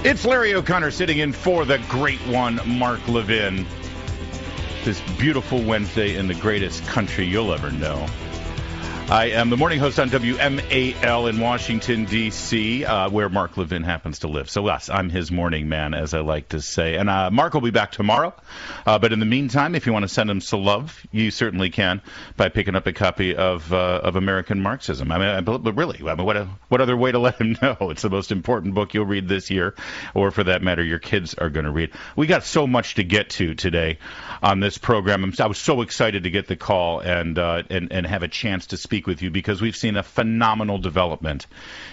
It's Larry O'Connor sitting in for the great one, Mark Levin. This beautiful Wednesday in the greatest country you'll ever know. I am the morning host on WMAL in Washington, D.C., where Mark Levin happens to live. So, yes, I'm his morning man, as I like to say. And Mark will be back tomorrow. But in the meantime, if you want to send him some love, you certainly can by picking up a copy of American Marxism. But really, what other way to let him know? It's the most important book you'll read this year, or for that matter, your kids are going to read. We got so much to get to today on this program. I was so excited to get the call and have a chance to speak with you, because we've seen a phenomenal development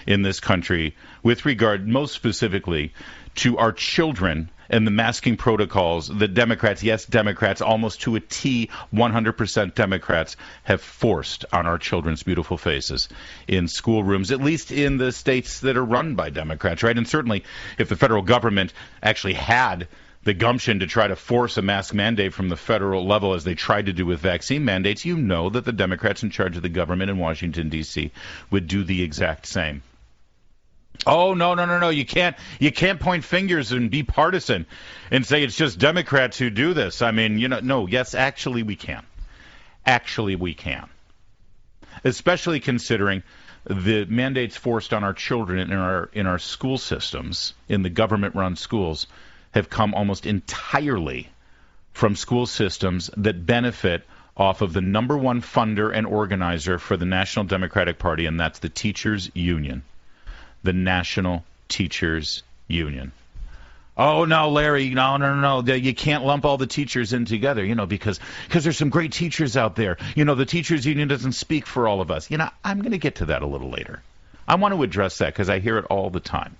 in this country with regard most specifically to our children and the masking protocols that Democrats, yes, Democrats, almost to a T, 100% Democrats, have forced on our children's beautiful faces in schoolrooms, at least in the states that are run by Democrats, right? And certainly if the federal government actually had the gumption to try to force a mask mandate from the federal level, as they tried to do with vaccine mandates, you know that the Democrats in charge of the government in Washington, D.C. would do the exact same. Oh, no. You can't point fingers and be partisan and say it's just Democrats who do this. I mean, no, yes, actually we can. Actually we can. Especially considering the mandates forced on our children in our school systems, in the government-run schools, have come almost entirely from school systems that benefit off of the number one funder and organizer for the National Democratic Party, and that's the Teachers Union. The National Teachers Union. Oh, no, Larry, no. You can't lump all the teachers in together, because there's some great teachers out there. The Teachers Union doesn't speak for all of us. I'm going to get to that a little later. I want to address that because I hear it all the time.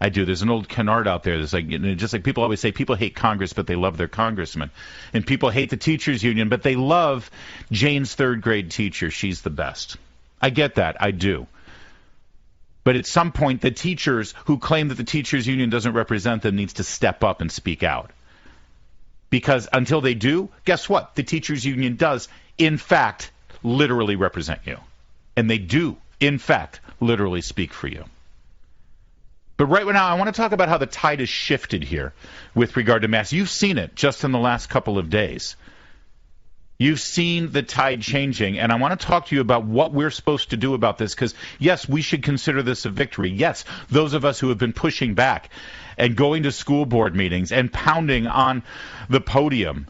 I do. There's an old canard out there that's like, just like people always say, people hate Congress, but they love their congressman. And people hate the teachers union, but they love Jane's third grade teacher. She's the best. I get that. I do. But at some point, the teachers who claim that the teachers union doesn't represent them needs to step up and speak out. Because until they do, guess what? The teachers union does, in fact, literally represent you. And they do, in fact, literally speak for you. But right now, I want to talk about how the tide has shifted here with regard to masks. You've seen it just in the last couple of days. You've seen the tide changing, and I want to talk to you about what we're supposed to do about this, because, yes, we should consider this a victory. Yes, those of us who have been pushing back and going to school board meetings and pounding on the podium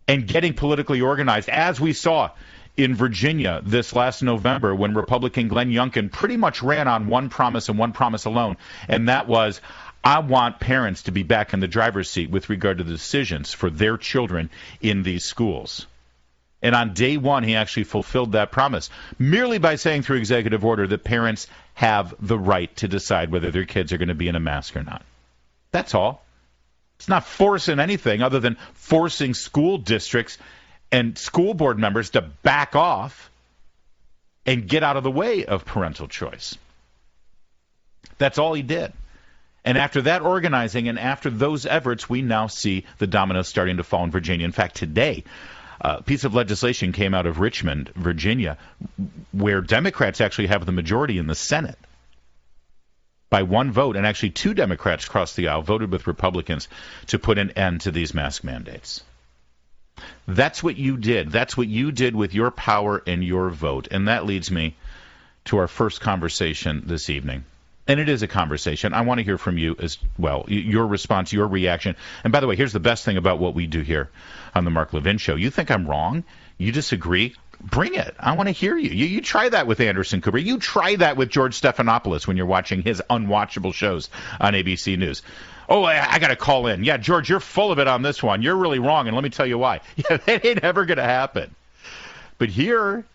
and getting politically organized, as we saw in Virginia this last November when Republican Glenn Youngkin pretty much ran on one promise and one promise alone, and that was, I want parents to be back in the driver's seat with regard to the decisions for their children in these schools. And on day one, he actually fulfilled that promise, merely by saying through executive order that parents have the right to decide whether their kids are going to be in a mask or not. That's all. It's not forcing anything other than forcing school districts and school board members to back off and get out of the way of parental choice. That's all he did. And after that organizing and after those efforts, we now see the dominoes starting to fall in Virginia. In fact, today, a piece of legislation came out of Richmond, Virginia, where Democrats actually have the majority in the Senate by one vote, and actually two Democrats across the aisle voted with Republicans to put an end to these mask mandates. That's what you did. That's what you did with your power and your vote. And that leads me to our first conversation this evening. And it is a conversation. I want to hear from you as well, your response, your reaction. And by the way, here's the best thing about what we do here on the Mark Levin Show. You think I'm wrong? You disagree? Bring it. I want to hear you. You try that with Anderson Cooper. You try that with George Stephanopoulos when you're watching his unwatchable shows on ABC News. Oh, I got to call in. Yeah, George, you're full of it on this one. You're really wrong, and let me tell you why. Yeah, that ain't ever going to happen. But here,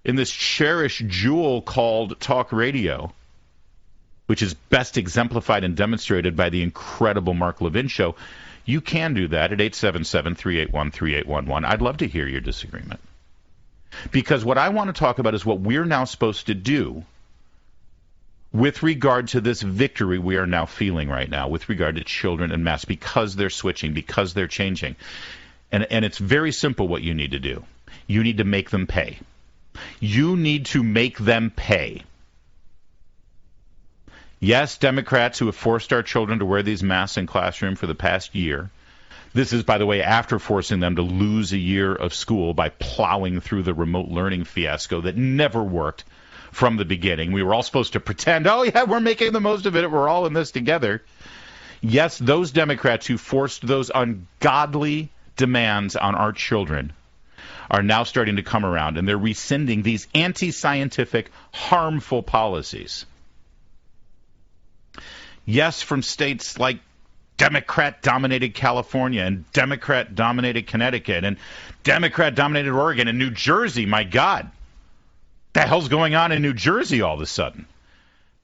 in this cherished jewel called talk radio, which is best exemplified and demonstrated by the incredible Mark Levin Show, you can do that at 877-381-3811. I'd love to hear your disagreement. Because what I want to talk about is what we're now supposed to do with regard to this victory we are now feeling right now with regard to children and masks, because they're switching, because they're changing. And it's very simple what you need to do. You need to make them pay. You need to make them pay. Yes, Democrats who have forced our children to wear these masks in classroom for the past year. This is, by the way, after forcing them to lose a year of school by plowing through the remote learning fiasco that never worked from the beginning. We were all supposed to pretend, oh, yeah, we're making the most of it. We're all in this together. Yes, those Democrats who forced those ungodly demands on our children are now starting to come around, and they're rescinding these anti-scientific, harmful policies. Yes, from states like Democrat-dominated California and Democrat-dominated Connecticut and Democrat-dominated Oregon and New Jersey. My God, what the hell's going on in New Jersey all of a sudden?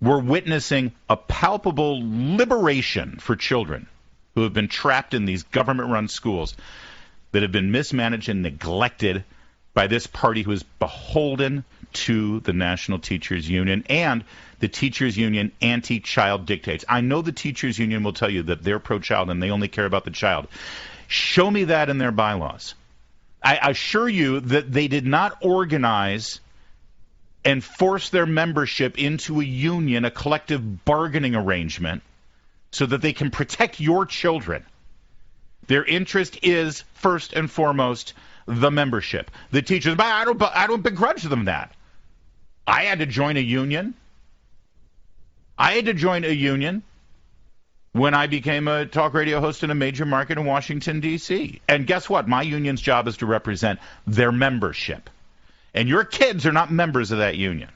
We're witnessing a palpable liberation for children who have been trapped in these government-run schools that have been mismanaged and neglected by this party who is beholden to the National Teachers Union and the Teachers Union anti-child dictates. I know the Teachers Union will tell you that they're pro-child and they only care about the child. Show me that in their bylaws. I assure you that they did not organize and force their membership into a union, a collective bargaining arrangement, so that they can protect your children. Their interest is, first and foremost, the membership. The teachers, but I don't begrudge them that. I had to join a union. When I became a talk radio host in a major market in Washington, D.C. And guess what? My union's job is to represent their membership. And your kids are not members of that union.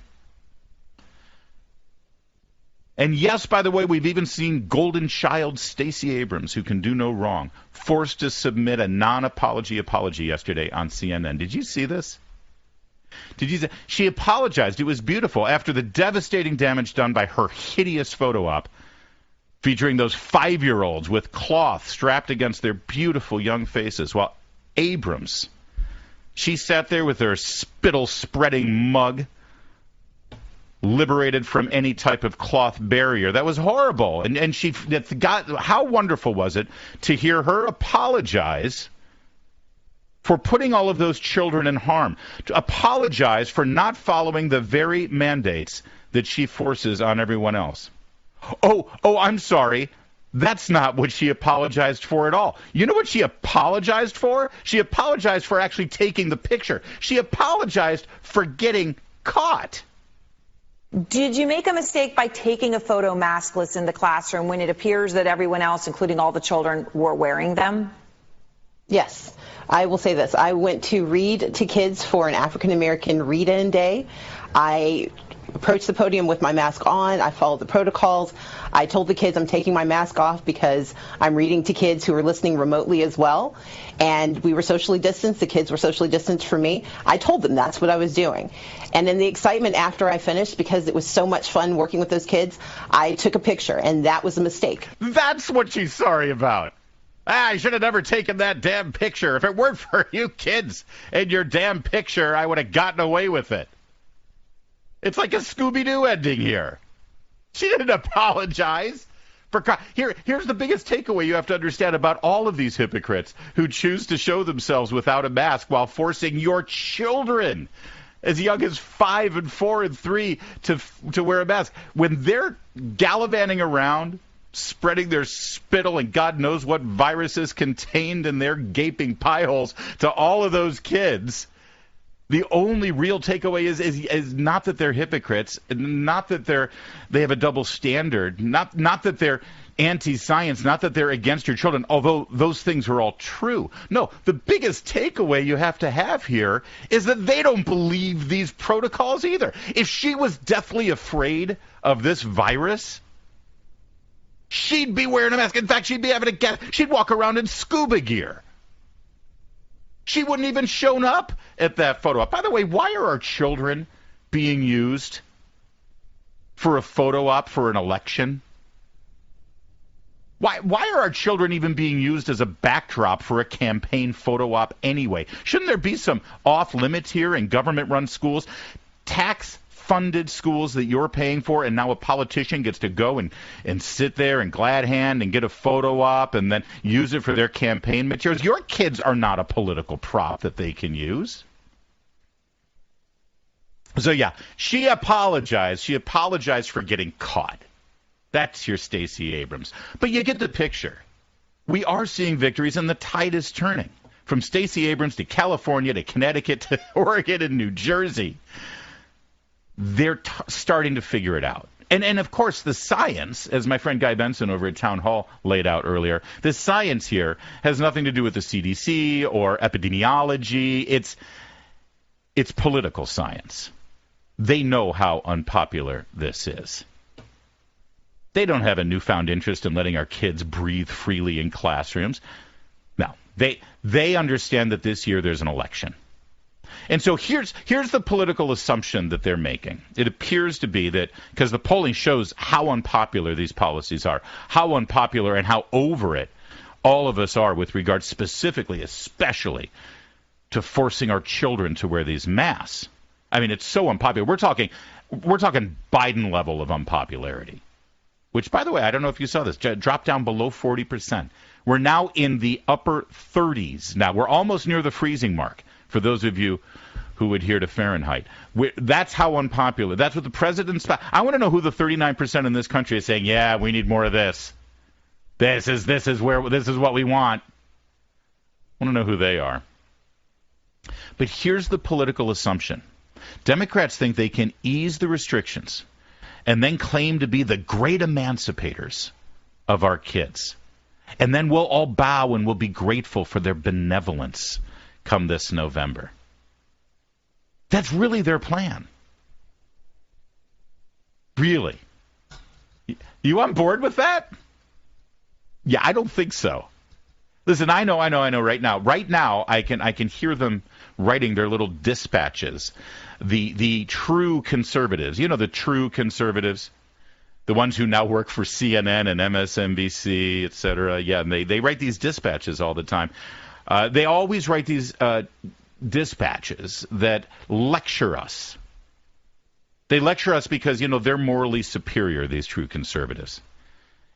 And yes, by the way, we've even seen golden child Stacey Abrams, who can do no wrong, forced to submit a non-apology apology yesterday on CNN. Did you see this? She apologized. It was beautiful after the devastating damage done by her hideous photo op featuring those 5-year-olds with cloth strapped against their beautiful young faces. While Abrams, she sat there with her spittle-spreading mug, liberated from any type of cloth barrier. That was horrible. And she got, how wonderful was it to hear her apologize for putting all of those children in harm, to apologize for not following the very mandates that she forces on everyone else. Oh, I'm sorry. That's not what she apologized for at all. You know what she apologized for? She apologized for actually taking the picture. She apologized for getting caught. Did you make a mistake by taking a photo maskless in the classroom when it appears that everyone else, including all the children, were wearing them? Yes. I will say this. I went to read to kids for an African-American read-in day. I approached the podium with my mask on. I followed the protocols. I told the kids I'm taking my mask off because I'm reading to kids who are listening remotely as well. And we were socially distanced. The kids were socially distanced from me. I told them that's what I was doing. And in the excitement after I finished, because it was so much fun working with those kids, I took a picture, and that was a mistake. That's what she's sorry about. I should have never taken that damn picture. If it weren't for you kids and your damn picture, I would have gotten away with it. It's like a Scooby-Doo ending here. She didn't apologize. Here's the biggest takeaway you have to understand about all of these hypocrites who choose to show themselves without a mask while forcing your children as young as 5 and 4 and 3 to wear a mask. When they're gallivanting around, spreading their spittle and God knows what viruses contained in their gaping pie holes to all of those kids, the only real takeaway is not that they're hypocrites, not that they have a double standard, not that they're anti-science, not that they're against your children, although those things are all true. No, the biggest takeaway you have to have here is that they don't believe these protocols either. If she was deathly afraid of this virus, she'd be wearing a mask. In fact, she'd walk around in scuba gear. She wouldn't even shown up at that photo op. By the way, why are our children being used for a photo op for an election? Why are our children even being used as a backdrop for a campaign photo op anyway? Shouldn't there be some off limits here in government-run schools? Tax-funded schools that you're paying for, and now a politician gets to go and sit there and glad hand and get a photo op and then use it for their campaign materials. Your kids are not a political prop that they can use. So, yeah, she apologized. She apologized for getting caught. That's your Stacey Abrams. But you get the picture. We are seeing victories, and the tide is turning. From Stacey Abrams to California to Connecticut to Oregon and New Jersey, they're starting to figure it out. And of course, the science, as my friend Guy Benson over at Town Hall laid out earlier, the science here has nothing to do with the CDC or epidemiology. It's political science. They know how unpopular this is. They don't have a newfound interest in letting our kids breathe freely in classrooms. No, they understand that this year there's an election. And so here's the political assumption that they're making. It appears to be that, because the polling shows how unpopular these policies are, how unpopular and how over it all of us are with regard specifically, especially, to forcing our children to wear these masks. I mean, it's so unpopular. We're talking Biden level of unpopularity, which, by the way, I don't know if you saw this, dropped down below 40%. We're now in the upper 30s. Now, we're almost near the freezing mark, for those of you who adhere to Fahrenheit. That's how unpopular. That's what the president's... I want to know who the 39% in this country is saying, yeah, we need more of this. This is what we want. I want to know who they are. But here's the political assumption. Democrats think they can ease the restrictions and then claim to be the great emancipators of our kids. And then we'll all bow and we'll be grateful for their benevolence come this November. That's really their plan. Really. You on board with that? Yeah, I don't think so. Listen, I know right now. Right now, I can hear them writing their little dispatches. The true conservatives, the true conservatives, the ones who now work for CNN and MSNBC, et cetera. Yeah, and they write these dispatches all the time. They always write these dispatches that lecture us. They lecture us because, they're morally superior, these true conservatives.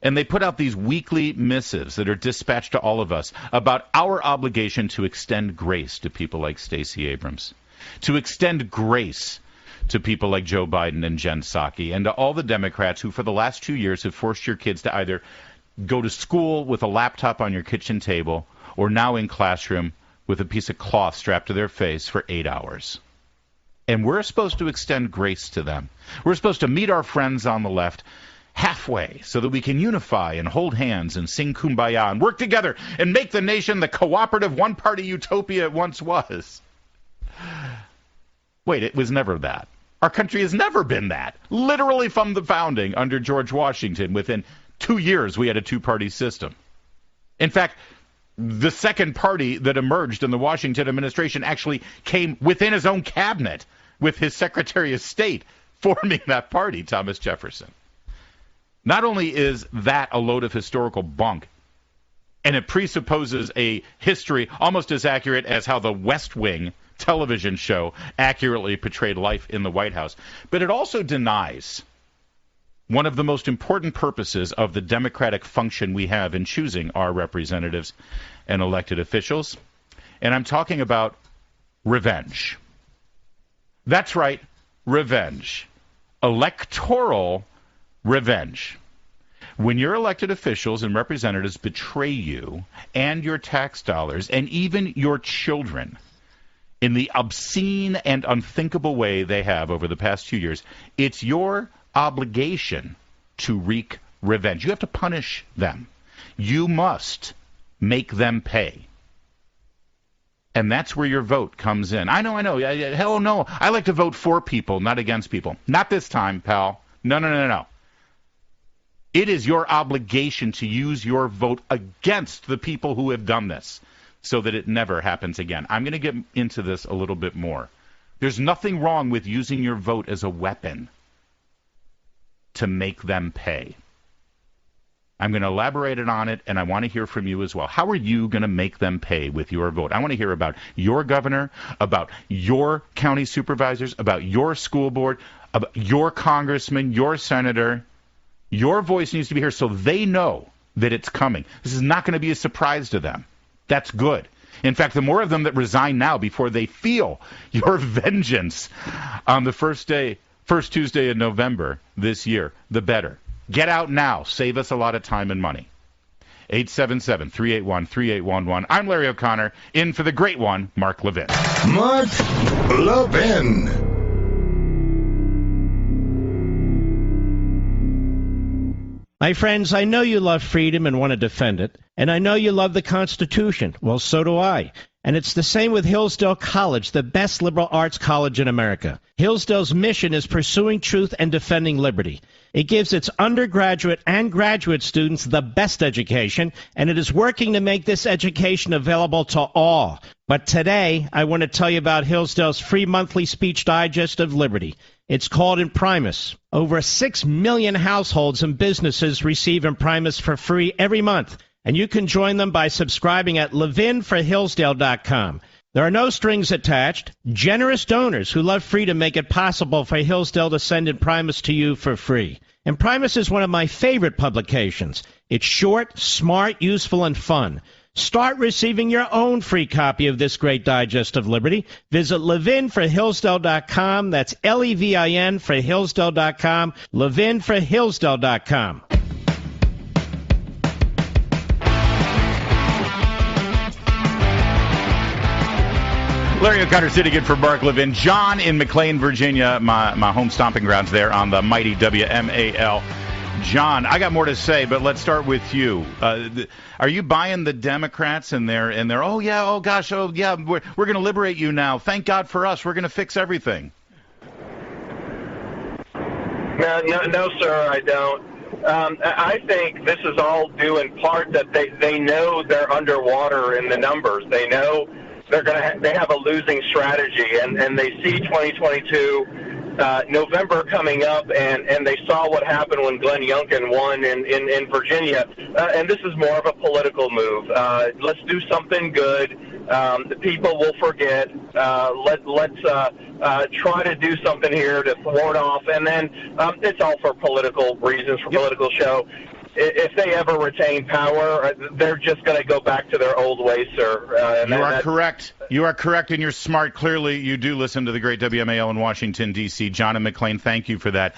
And they put out these weekly missives that are dispatched to all of us about our obligation to extend grace to people like Stacey Abrams, to extend grace to people like Joe Biden and Jen Psaki, and to all the Democrats who for the last 2 years have forced your kids to either go to school with a laptop on your kitchen table or now in classroom with a piece of cloth strapped to their face for 8 hours. And we're supposed to extend grace to them. We're supposed to meet our friends on the left halfway so that we can unify and hold hands and sing Kumbaya and work together and make the nation the cooperative one-party utopia it once was. Wait, it was never that. Our country has never been that. Literally from the founding under George Washington, within 2 years we had a two-party system. In fact, the second party that emerged in the Washington administration actually came within his own cabinet with his Secretary of State forming that party, Thomas Jefferson. Not only is that a load of historical bunk, and it presupposes a history almost as accurate as how the West Wing television show accurately portrayed life in the White House, but it also denies one of the most important purposes of the democratic function we have in choosing our representatives and elected officials. And I'm talking about revenge. That's right, revenge. Electoral revenge. When your elected officials and representatives betray you and your tax dollars and even your children in the obscene and unthinkable way they have over the past 2 years, it's your obligation to wreak revenge. You have to punish them. You must make them pay. And that's where your vote comes in. I know. Hell no. I like to vote for people, not against people. Not this time, pal. No. It is your obligation to use your vote against the people who have done this so that it never happens again. I'm going to get into this a little bit more. There's nothing wrong with using your vote as a weapon to make them pay. I'm going to elaborate on it, and I want to hear from you as well. How are you going to make them pay with your vote? I want to hear about your governor, about your county supervisors, about your school board, about your congressman, your senator. Your voice needs to be heard so they know that it's coming. This is not going to be a surprise to them. That's good. In fact, the more of them that resign now before they feel your vengeance on the first Tuesday in November this year, the better. Get out now. Save us a lot of time and money. 877-381-3811. I'm Larry O'Connor, in for the great one, Mark Levin. Mark Levin. My friends, I know you love freedom and want to defend it, and I know you love the Constitution. Well, so do I. And it's the same with Hillsdale College, the best liberal arts college in America. Hillsdale's mission is pursuing truth and defending liberty. It gives its undergraduate and graduate students the best education, and it is working to make this education available to all. But today, I want to tell you about Hillsdale's free monthly speech digest of liberty. It's called Imprimis. Over 6 million households and businesses receive Imprimis for free every month, and you can join them by subscribing at levinforhillsdale.com. There are no strings attached. Generous donors who love freedom make it possible for Hillsdale to send Imprimis to you for free. Imprimis is one of my favorite publications. It's short, smart, useful, and fun. Start receiving your own free copy of this great digest of liberty. Visit levinforhillsdale.com. That's Levin for Hillsdale.com. levinforhillsdale.com. Larry O'Connor sitting in for Mark Levin. John in McLean, Virginia, my home stomping grounds there on the mighty WMAL. John, I got more to say, but let's start with you. Are you buying the Democrats and their oh yeah, we're going to liberate you now. Thank God for us. We're going to fix everything. No, sir, I don't. I think this is all due in part that they know they're underwater in the numbers. They know they have a losing strategy, and they see 2022 November coming up, and they saw what happened when Glenn Youngkin won in Virginia, and this is more of a political move. Let's do something good. The people will forget. Let's try to do something here to thwart off, and then it's all for political reasons, for political show. If they ever retain power, they're just going to go back to their old ways, sir. You are correct. You are correct, and you're smart. Clearly, you do listen to the great WMAL in Washington, D.C. John and McLean, thank you for that.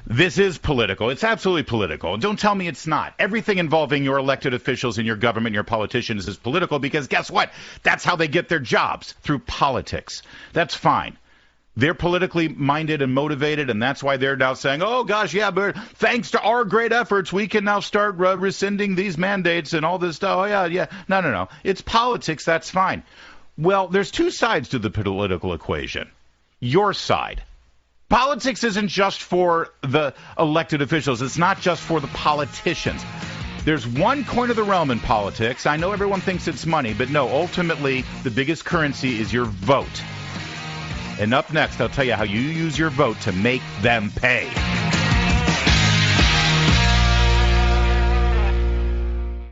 This is political. It's absolutely political. Don't tell me it's not. Everything involving your elected officials in your government, your politicians, is political because guess what? That's how they get their jobs, through politics. That's fine. They're politically minded and motivated, and that's why they're now saying, oh, gosh, yeah, but thanks to our great efforts, we can now start rescinding these mandates and all this stuff. Oh, yeah. No. It's politics. That's fine. Well, there's two sides to the political equation. Your side. Politics isn't just for the elected officials. It's not just for the politicians. There's one coin of the realm in politics. I know everyone thinks it's money, but no, ultimately, the biggest currency is your vote. And up next, I'll tell you how you use your vote to make them pay.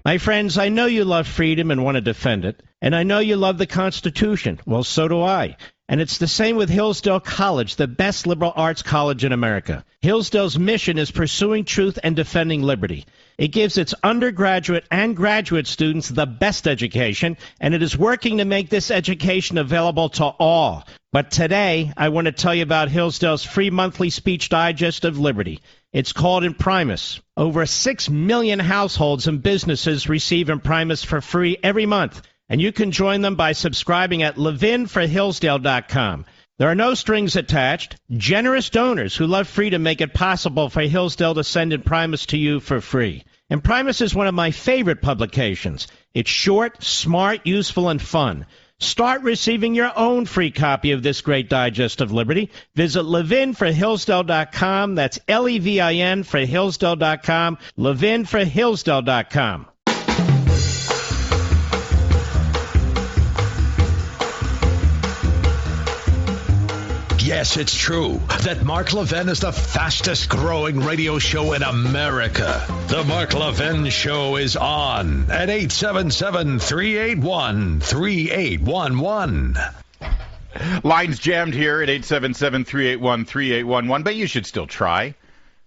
My friends, I know you love freedom and want to defend it, and I know you love the Constitution. Well, so do I. And it's the same with Hillsdale College, the best liberal arts college in America. Hillsdale's mission is pursuing truth and defending liberty. It gives its undergraduate and graduate students the best education, and it is working to make this education available to all. But today, I want to tell you about Hillsdale's free monthly speech digest of liberty. It's called Imprimis. Over 6 million households and businesses receive Imprimis for free every month, and you can join them by subscribing at levinforhillsdale.com. There are no strings attached. Generous donors who love freedom make it possible for Hillsdale to send Imprimis to you for free. Imprimis is one of my favorite publications. It's short, smart, useful, and fun. Start receiving your own free copy of this great digest of liberty. Visit levinforhillsdale.com. That's Levin for Hillsdale.com. levinforhillsdale.com. Yes, it's true that Mark Levin is the fastest growing radio show in America. The Mark Levin Show is on at 877-381-3811. Lines jammed here at 877-381-3811, but you should still try.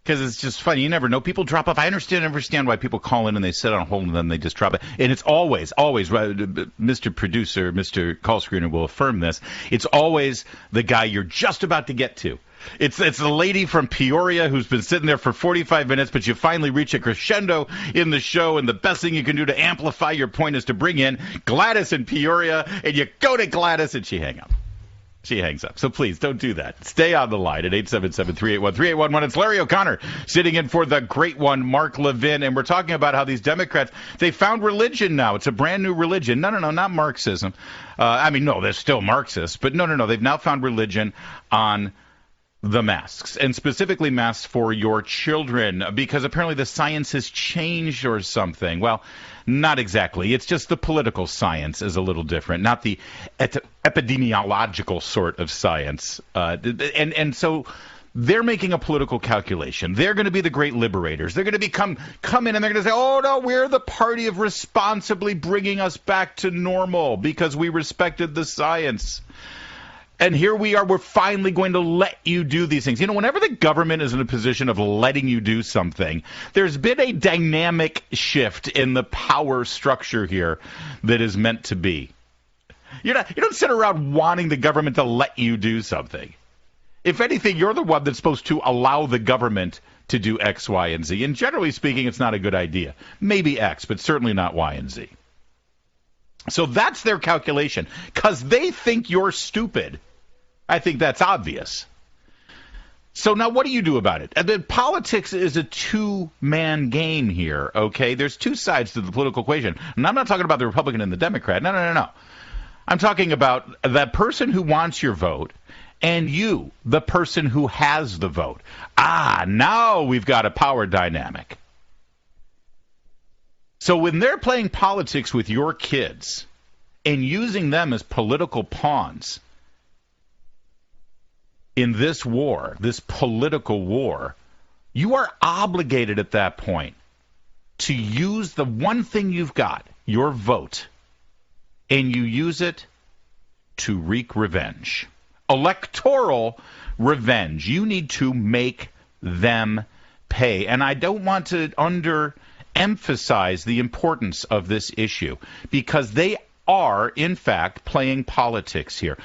Because it's just funny. You never know. People drop off. I understand why people call in and they sit on hold and then they just drop it. And it's always, Mr. Producer, Mr. Call Screener will affirm this, it's always the guy you're just about to get to. It's the lady from Peoria who's been sitting there for 45 minutes, but you finally reach a crescendo in the show, and the best thing you can do to amplify your point is to bring in Gladys in Peoria, and you go to Gladys, and she hangs up. So please, don't do that. Stay on the line at 877-381-3811. It's Larry O'Connor sitting in for the great one, Mark Levin, and we're talking about how these Democrats, they found religion now. It's a brand new religion. No, not Marxism. No, they're still Marxists, but no. They've now found religion on the masks, and specifically masks for your children, because apparently the science has changed or something. Well, not exactly. It's just the political science is a little different, not the epidemiological sort of science. And so they're making a political calculation. They're going to be the great liberators. They're going to come in and they're going to say, oh, no, we're the party of responsibly bringing us back to normal because we respected the science. And here we are, we're finally going to let you do these things. Whenever the government is in a position of letting you do something, there's been a dynamic shift in the power structure here that is meant to be. You don't sit around wanting the government to let you do something. If anything, you're the one that's supposed to allow the government to do X, Y, and Z. And generally speaking, it's not a good idea. Maybe X, but certainly not Y and Z. So that's their calculation, because they think you're stupid. I think that's obvious. So now what do you do about it? Politics is a two-man game here, okay? There's two sides to the political equation. And I'm not talking about the Republican and the Democrat. No. I'm talking about that person who wants your vote and you, the person who has the vote. Now we've got a power dynamic. So when they're playing politics with your kids and using them as political pawns in this war, this political war, you are obligated at that point to use the one thing you've got, your vote, and you use it to wreak revenge. Electoral revenge. You need to make them pay. And I don't want to underemphasize the importance of this issue, because they are, in fact, playing politics here.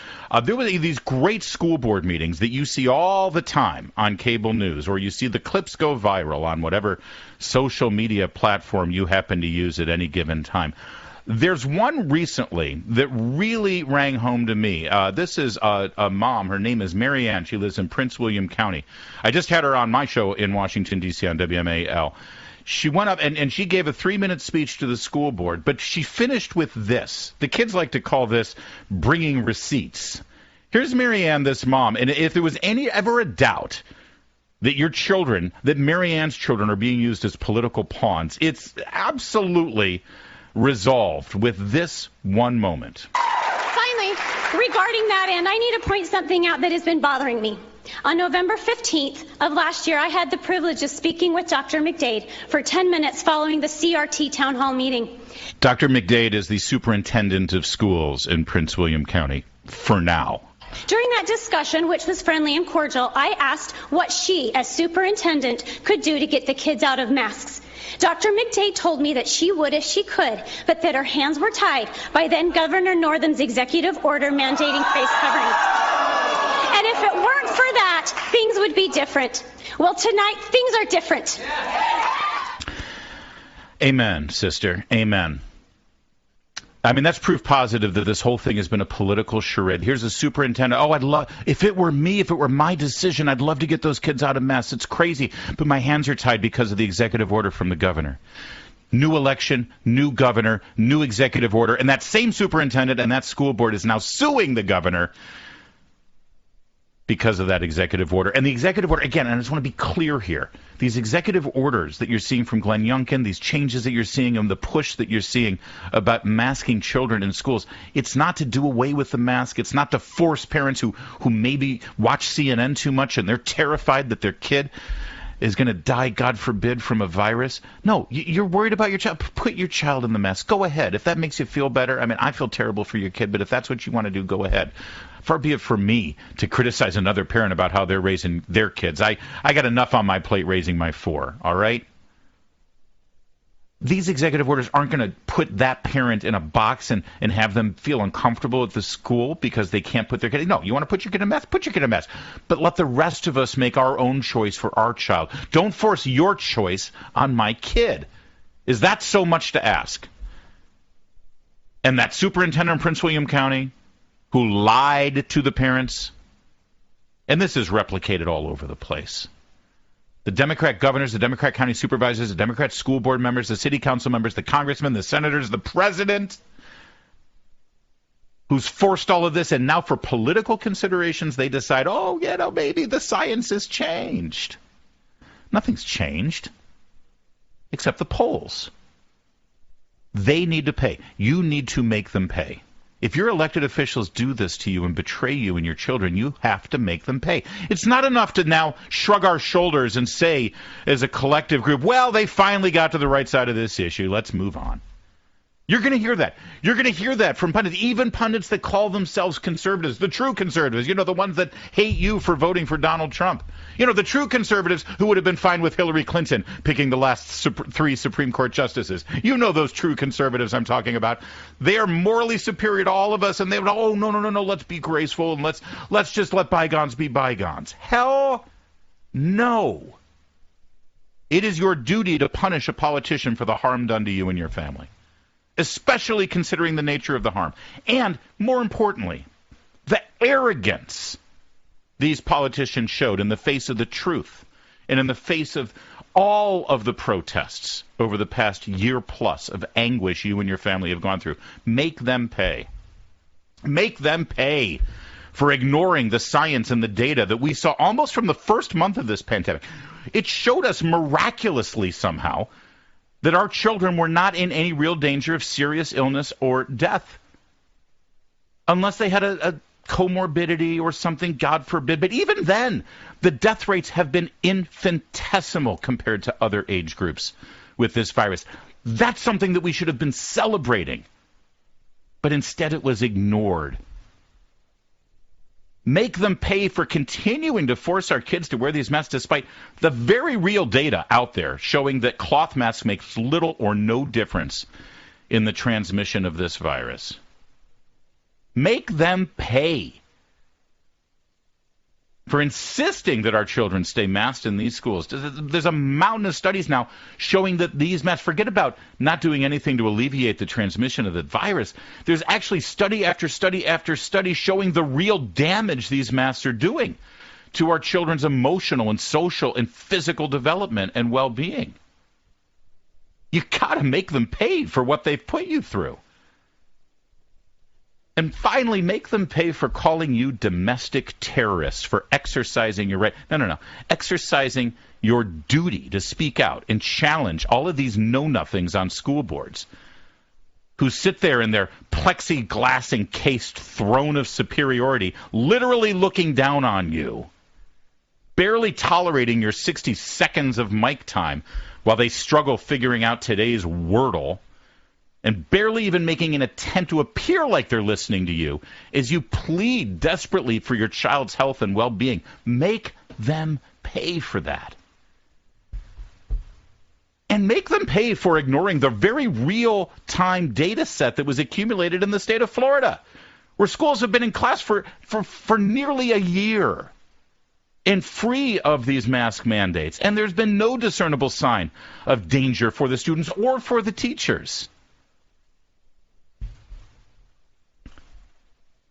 There were these great school board meetings that you see all the time on cable news, or you see the clips go viral on whatever social media platform you happen to use at any given time. There's one recently that really rang home to me. This is a mom. Her name is Mary Ann. She lives in Prince William County. I just had her on my show in Washington, D.C. on WMAL. She went up and she gave a 3-minute speech to the school board, but she finished with this. The kids like to call this bringing receipts. Here's Mary Ann, this mom, and if there was ever a doubt that your children, that Mary Ann's children are being used as political pawns, it's absolutely resolved with this one moment. Finally, regarding that, and I need to point something out that has been bothering me. On November 15th of last year, I had the privilege of speaking with Dr. McDade for 10 minutes following the CRT town hall meeting. Dr. McDade is the superintendent of schools in Prince William County, for now. During that discussion, which was friendly and cordial, I asked what she, as superintendent, could do to get the kids out of masks. Dr. McDade told me that she would if she could, but that her hands were tied by then Governor Northam's executive order mandating face coverings. And if it weren't for that, things would be different. Well, tonight, things are different. Amen, sister. Amen. I mean, that's proof positive that this whole thing has been a political charade. Here's a superintendent. Oh, I'd love, if it were me, if it were my decision, I'd love to get those kids out of mess. It's crazy, but my hands are tied because of the executive order from the governor. New election, new governor, new executive order, and that same superintendent and that school board is now suing the governor because of that executive order. And the executive order, again, and I just want to be clear here, these executive orders that you're seeing from Glenn Youngkin, these changes that you're seeing and the push that you're seeing about masking children in schools, it's not to do away with the mask. It's not to force parents who maybe watch CNN too much and they're terrified that their kid is going to die, God forbid, from a virus. No, you're worried about your child. Put your child in the mask. Go ahead. If that makes you feel better. I mean, I feel terrible for your kid, but if that's what you want to do, go ahead. Far be it from me to criticize another parent about how they're raising their kids. I got enough on my plate raising my 4, all right? these executive orders aren't going to put that parent in a box and have them feel uncomfortable at the school because they can't put their kid. No, you want to put your kid in mess? Put your kid in mess. But let the rest of us make our own choice for our child. Don't force your choice on my kid. Is that so much to ask? And that superintendent in Prince William County who lied to the parents, and this is replicated all over the place. The Democrat governors, the Democrat county supervisors, the Democrat school board members, the city council members, the congressmen, the senators, the president, who's forced all of this, and now for political considerations, they decide, oh, maybe the science has changed. Nothing's changed, except the polls. They need to pay. You need to make them pay. If your elected officials do this to you and betray you and your children, you have to make them pay. It's not enough to now shrug our shoulders and say, as a collective group, well, they finally got to the right side of this issue. Let's move on. You're going to hear that. You're going to hear that from pundits, even pundits that call themselves conservatives, the true conservatives, the ones that hate you for voting for Donald Trump. The true conservatives who would have been fine with Hillary Clinton picking the last three Supreme Court justices. Those true conservatives I'm talking about. They are morally superior to all of us, and they would, oh, no, let's be graceful, and let's just let bygones be bygones. Hell no. It is your duty to punish a politician for the harm done to you and your family, especially considering the nature of the harm. And, more importantly, the arrogance these politicians showed in the face of the truth and in the face of all of the protests over the past year plus of anguish you and your family have gone through. Make them pay. Make them pay for ignoring the science and the data that we saw almost from the first month of this pandemic. It showed us miraculously somehow that our children were not in any real danger of serious illness or death, unless they had a comorbidity or something, God forbid. But even then, the death rates have been infinitesimal compared to other age groups with this virus. That's something that we should have been celebrating, but instead it was ignored. Make them pay for continuing to force our kids to wear these masks despite the very real data out there showing that cloth masks makes little or no difference in the transmission of this virus. Make them pay for insisting that our children stay masked in these schools. There's a mountain of studies now showing that these masks, forget about not doing anything to alleviate the transmission of the virus. There's actually study after study after study showing the real damage these masks are doing to our children's emotional and social and physical development and well-being. You got to make them pay for what they've put you through. And finally, make them pay for calling you domestic terrorists for exercising your right. No. Exercising your duty to speak out and challenge all of these know-nothings on school boards who sit there in their plexiglass-encased throne of superiority, literally looking down on you, barely tolerating your 60 seconds of mic time while they struggle figuring out today's Wordle, and barely even making an attempt to appear like they're listening to you as you plead desperately for your child's health and well-being. Make them pay for that. And make them pay for ignoring the very real-time data set that was accumulated in the state of Florida, where schools have been in class for nearly a year and free of these mask mandates. And there's been no discernible sign of danger for the students or for the teachers.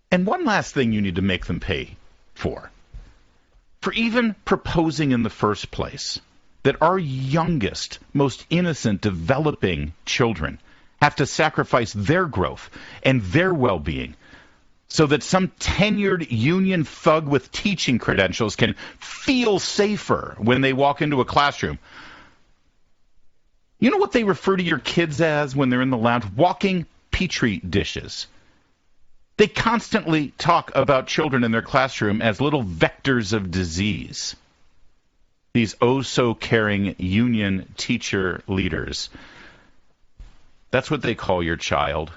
And one last thing you need to make them pay for even proposing in the first place that our youngest, most innocent, developing children have to sacrifice their growth and their well-being so that some tenured union thug with teaching credentials can feel safer when they walk into a classroom. You know what they refer to your kids as when they're in the lounge? Walking petri dishes. They constantly talk about children in their classroom as little vectors of disease. These oh-so-caring union teacher leaders. That's what they call your child.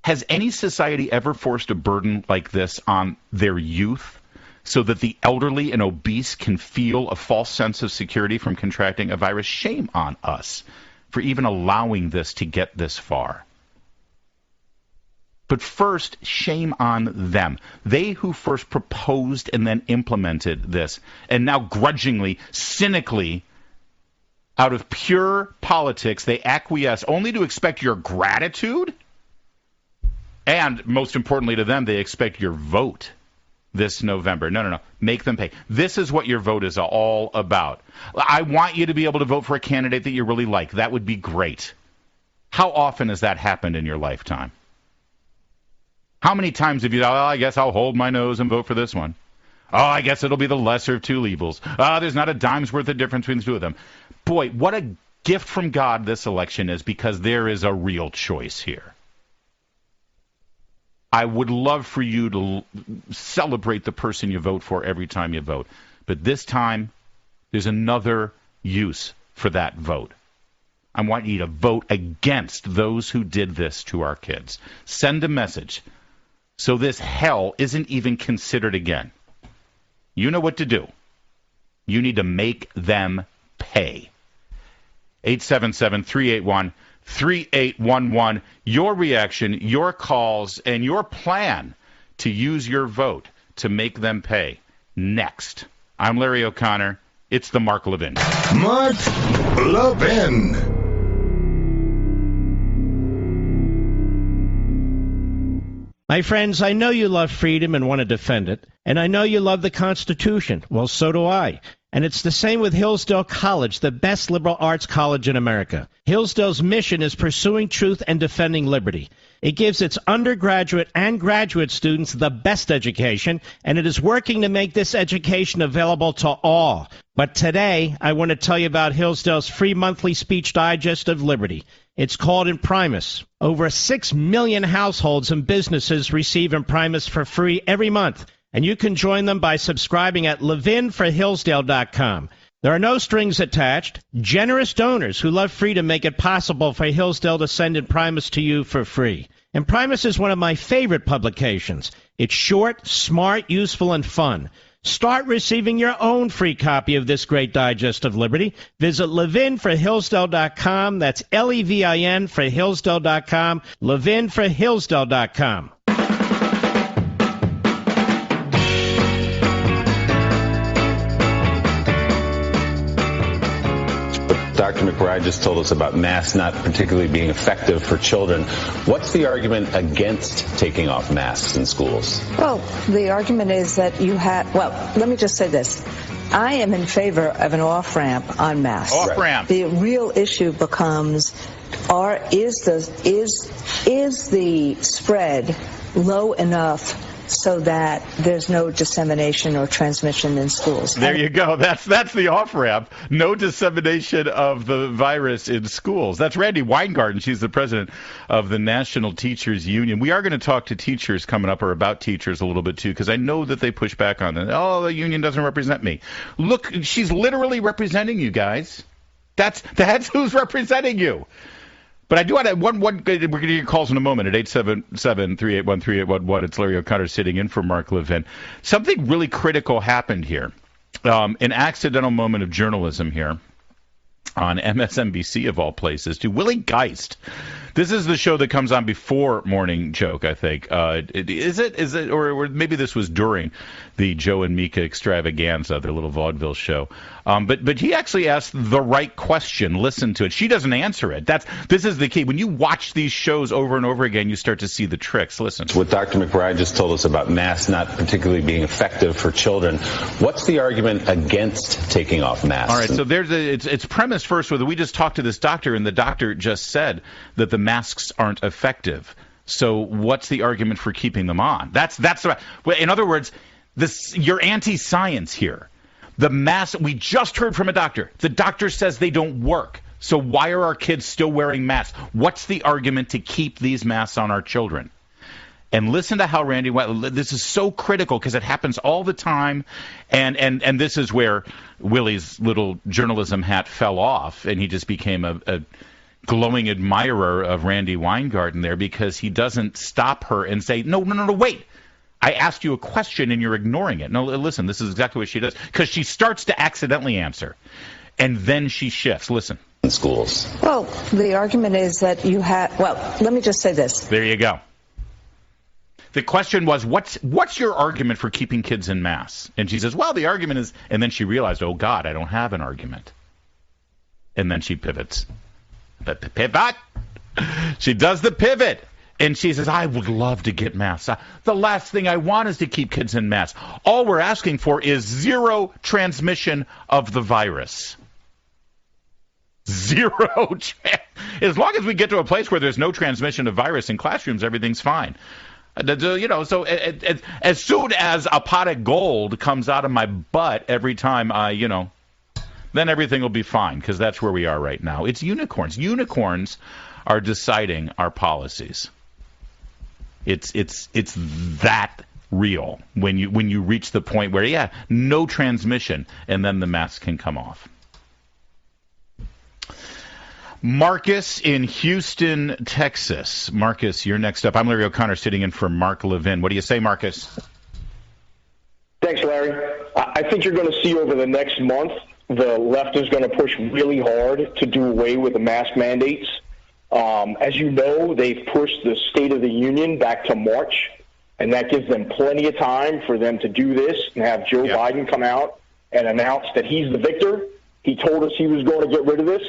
Has any society ever forced a burden like this on their youth so that the elderly and obese can feel a false sense of security from contracting a virus. Shame on us for even allowing this to get this far. But first, shame on them. They who first proposed and then implemented this, and now grudgingly, cynically, out of pure politics, they acquiesce only to expect your gratitude. And most importantly to them, they expect your vote this November. No. Make them pay. This is what your vote is all about. I want you to be able to vote for a candidate that you really like. That would be great. How often has that happened in your lifetime? How many times have you thought, I guess I'll hold my nose and vote for this one? Oh, I guess it'll be the lesser of two evils. There's not a dime's worth of difference between the two of them. Boy, what a gift from God this election is, because there is a real choice here. I would love for you to celebrate the person you vote for every time you vote. But this time, there's another use for that vote. I want you to vote against those who did this to our kids. Send a message so this hell isn't even considered again. You know what to do. You need to make them pay. 877-381-3811. Your reaction, your calls, and your plan to use your vote to make them pay. Next. I'm Larry O'Connor. It's the Mark Levin. Mark Levin. My friends, I know you love freedom and want to defend it, and I know you love the Constitution. Well, so do I. And it's the same with Hillsdale College, the best liberal arts college in America. Hillsdale's mission is pursuing truth and defending liberty. It gives its undergraduate and graduate students the best education, and it is working to make this education available to all. But today, I want to tell you about Hillsdale's free monthly speech digest of liberty. It's called Imprimis. Over 6 million households and businesses receive Imprimis for free every month, and you can join them by subscribing at levinforhillsdale.com. There are no strings attached. Generous donors who love freedom make it possible for Hillsdale to send Imprimis to you for free. Imprimis is one of my favorite publications. It's short, smart, useful, and fun. Start receiving your own free copy of this great digest of liberty. Visit levinforhillsdale.com. That's Levin for Hillsdale.com. Levinforhillsdale.com. Dr. McBride just told us about masks not particularly being effective for children. What's the argument against taking off masks in schools? Well, the argument is that let me just say this. I am in favor of an off-ramp on masks. Off-ramp. The real issue becomes, is the spread low enough so that there's no dissemination or transmission in schools? There you go. That's the off-ramp. No dissemination of the virus in schools. That's Randy Weingarten. She's the president of the National Teachers Union. We are going to talk to teachers coming up, or about teachers a little bit too, because I know that they push back on it. Oh, the union doesn't represent me. Look, she's literally representing you guys. That's who's representing you. But I do want to, we're going to get your calls in a moment at 877-381-3811. It's Larry O'Connor sitting in for Mark Levin. Something really critical happened here. An accidental moment of journalism here on MSNBC, of all places, to Willie Geist. This is the show that comes on before Morning Joke, I think. Is it, or maybe this was during the Joe and Mika extravaganza, their little vaudeville show. But he actually asked the right question. Listen to it. She doesn't answer it. This is the key. When you watch these shows over and over again, you start to see the tricks. Listen. What Dr. McBride just told us about masks not particularly being effective for children. What's the argument against taking off masks? All right, so it's premised first with, we just talked to this doctor, and the doctor just said that the masks aren't effective. So what's the argument for keeping them on? In other words, you're anti-science here. The mask, we just heard from a doctor. The doctor says they don't work. So why are our kids still wearing masks? What's the argument to keep these masks on our children? And listen to how Randy went. This is so critical because it happens all the time. And this is where Willie's little journalism hat fell off, and he just became a glowing admirer of Randy Weingarten there, because he doesn't stop her and say, no, wait. I asked you a question and you're ignoring it. No, listen, this is exactly what she does. Because she starts to accidentally answer, and then she shifts. Listen. In schools. Well, the argument is that you have, well, let me just say this. There you go. The question was, what's your argument for keeping kids in mass? And she says, well, the argument is, and then she realized, oh, God, I don't have an argument. And then she pivots. Pivot! She does the pivot. And she says, I would love to get masks. The last thing I want is to keep kids in masks. All we're asking for is zero transmission of the virus. Zero. As long as we get to a place where there's no transmission of virus in classrooms, everything's fine. So as soon as a pot of gold comes out of my butt every time then everything will be fine, because that's where we are right now. It's unicorns. Unicorns are deciding our policies. It's that real when you reach the point where, no transmission, and then the mask can come off. Marcus in Houston, Texas. Marcus, you're next up. I'm Larry O'Connor, sitting in for Mark Levin. What do you say, Marcus? Thanks, Larry. I think you're going to see over the next month the left is going to push really hard to do away with the mask mandates. As you know, they've pushed the State of the Union back to March, and that gives them plenty of time for them to do this and have Joe Biden come out and announce that he's the victor. He told us he was going to get rid of this.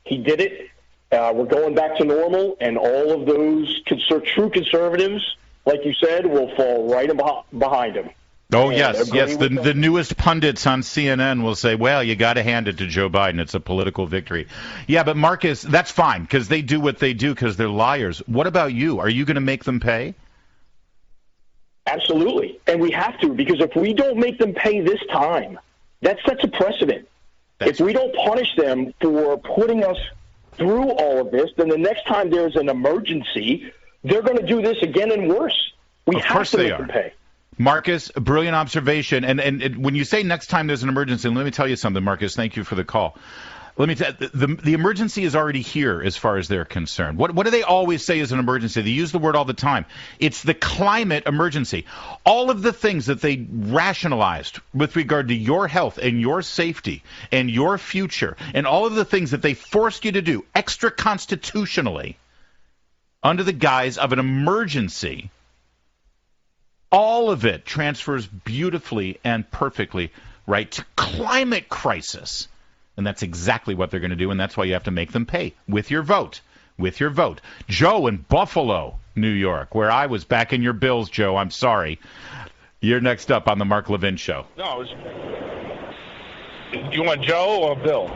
He did it. We're going back to normal, and all of those true conservatives, like you said, will fall right behind him. Oh, yes. The newest pundits on CNN will say, well, you got to hand it to Joe Biden. It's a political victory. Yeah, but Marcus, that's fine, because they do what they do because they're liars. What about you? Are you going to make them pay? Absolutely. And we have to, because if we don't make them pay this time, that sets a precedent. If we don't punish them for putting us through all of this, then the next time there's an emergency, they're going to do this again and worse. We have to make them pay. Marcus, brilliant observation. And when you say next time there's an emergency, let me tell you something, Marcus. Thank you for the call. Let me tell you, the emergency is already here as far as they're concerned. What do they always say is an emergency? They use the word all the time. It's the climate emergency. All of the things that they rationalized with regard to your health and your safety and your future, and all of the things that they forced you to do extra constitutionally under the guise of an emergency, all of it transfers beautifully and perfectly right to climate crisis. And that's exactly what they're going to do, and that's why you have to make them pay with your vote. With your vote. Joe in Buffalo, New York, where I was back in your bills, Joe. I'm sorry. You're next up on the Mark Levin Show. No, you want Joe or Bill?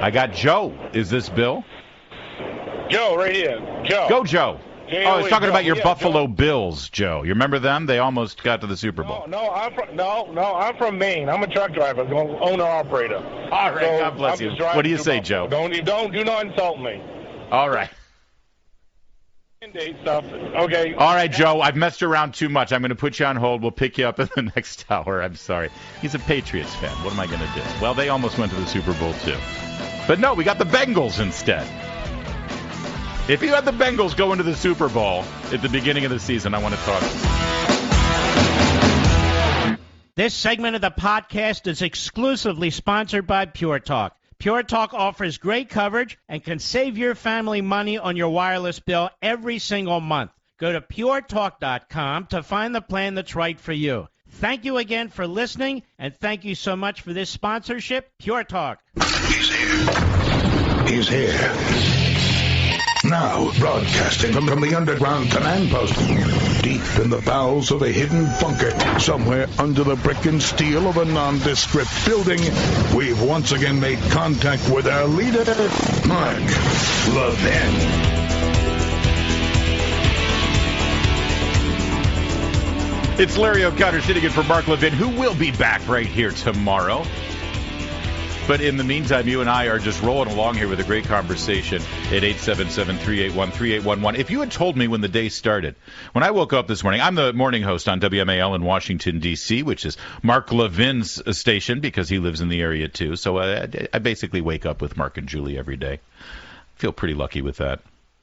I got Joe. Is this Bill? Joe, right here. Joe. Go, Joe. I was talking about your Buffalo Joe. Bills, Joe. You remember them? They almost got to the Super Bowl. I'm from Maine. I'm a truck driver, owner-operator. All right, God bless you. What do you say, Joe? Do not insult me. All right. Stuff. Okay. All right, Joe, I've messed around too much. I'm going to put you on hold. We'll pick you up in the next hour. I'm sorry. He's a Patriots fan. What am I going to do? Well, they almost went to the Super Bowl, too. But no, we got the Bengals instead. If you had the Bengals go into the Super Bowl at the beginning of the season, I want to talk. This segment of the podcast is exclusively sponsored by Pure Talk. Pure Talk offers great coverage and can save your family money on your wireless bill every single month. Go to puretalk.com to find the plan that's right for you. Thank you again for listening, and thank you so much for this sponsorship, Pure Talk. He's here. He's here. Now, broadcasting from the underground command post, deep in the bowels of a hidden bunker, somewhere under the brick and steel of a nondescript building, we've once again made contact with our leader, Mark Levin. It's Larry O'Connor sitting in for Mark Levin, who will be back right here tomorrow. But in the meantime, you and I are just rolling along here with a great conversation at 877-381-3811. If you had told me when the day started, when I woke up this morning, I'm the morning host on WMAL in Washington, D.C., which is Mark Levin's station because he lives in the area too. So I basically wake up with Mark and Julie every day. I feel pretty lucky with that.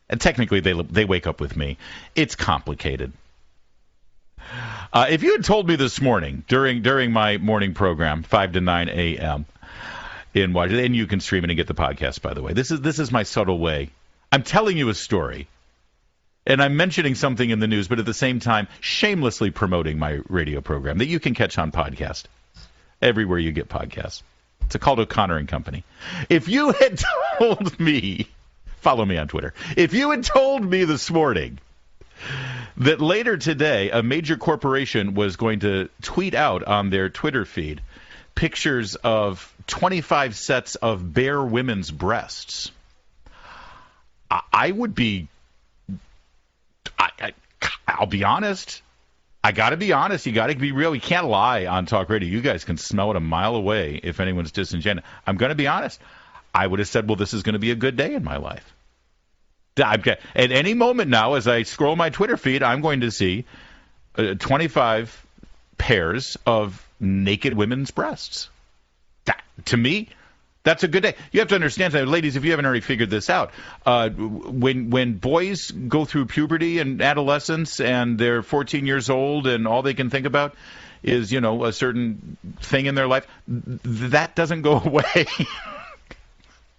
And technically, they wake up with me. It's complicated. If you had told me this morning during my morning program, 5 to 9 a.m. in Washington, and you can stream it and get the podcast, by the way. This is my subtle way. I'm telling you a story, and I'm mentioning something in the news, but at the same time, shamelessly promoting my radio program that you can catch on podcast everywhere you get podcasts. It's called O'Connor and Company. If you had told me, follow me on Twitter, if you had told me this morning that later today a major corporation was going to tweet out on their Twitter feed pictures of 25 sets of bare women's breasts, I would be, I'll be honest. I got to be honest. You got to be real. You can't lie on talk radio. You guys can smell it a mile away if anyone's disingenuous. I'm going to be honest. I would have said, well, this is going to be a good day in my life. At any moment now, as I scroll my Twitter feed, I'm going to see 25 pairs of naked women's breasts. To me, that's a good day. You have to understand, ladies, if you haven't already figured this out, when boys go through puberty and adolescence and they're 14 years old and all they can think about is, a certain thing in their life, that doesn't go away.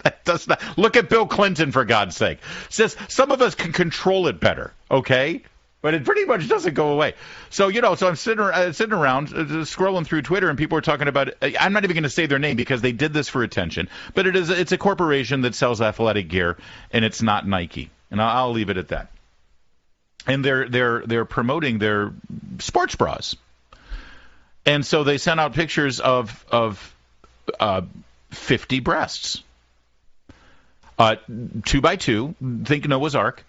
That does not. Look at Bill Clinton, for God's sake. Says some of us can control it better, okay? But it pretty much doesn't go away. So, so I'm sitting around scrolling through Twitter, and people are talking about it. I'm not even going to say their name because they did this for attention. But it's a corporation that sells athletic gear, and it's not Nike. And I'll leave it at that. And they're promoting their sports bras. And so they sent out pictures of 50 breasts. 2 by 2, think Noah's Ark.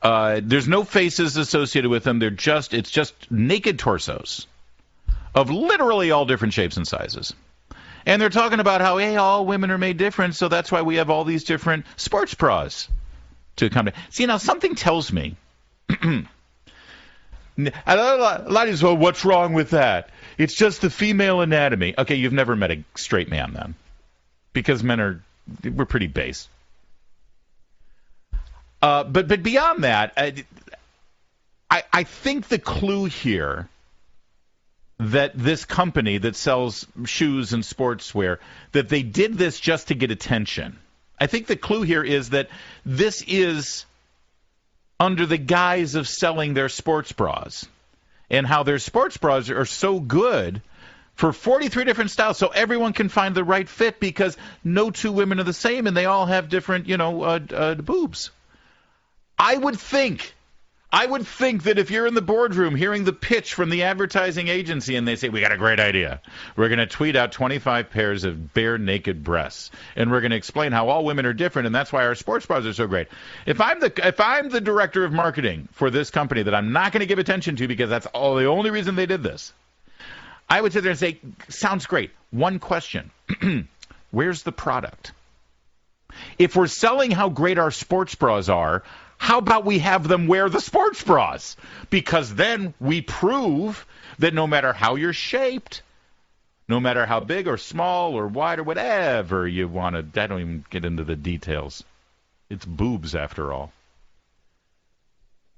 There's no faces associated with them. It's just naked torsos of literally all different shapes and sizes. And they're talking about how, hey, all women are made different, so that's why we have all these different sports bras to accommodate. See, now something tells me, a lot of you say, well, what's wrong with that? It's just the female anatomy. Okay, you've never met a straight man then, because we're pretty base. But beyond that, I think the clue here that this company that sells shoes and sportswear, that they did this just to get attention. I think the clue here is that this is under the guise of selling their sports bras, and how their sports bras are so good for 43 different styles, so everyone can find the right fit, because no two women are the same, and they all have different, boobs. I would think that if you're in the boardroom hearing the pitch from the advertising agency and they say, we got a great idea. We're going to tweet out 25 pairs of bare naked breasts, and we're going to explain how all women are different, and that's why our sports bras are so great. If I'm the director of marketing for this company that I'm not going to give attention to because that's the only reason they did this, I would sit there and say, sounds great. One question. Where's the product? If we're selling how great our sports bras are, how about we have them wear the sports bras? Because then we prove that no matter how you're shaped, no matter how big or small or wide or whatever you want to, I don't even get into the details. It's boobs after all.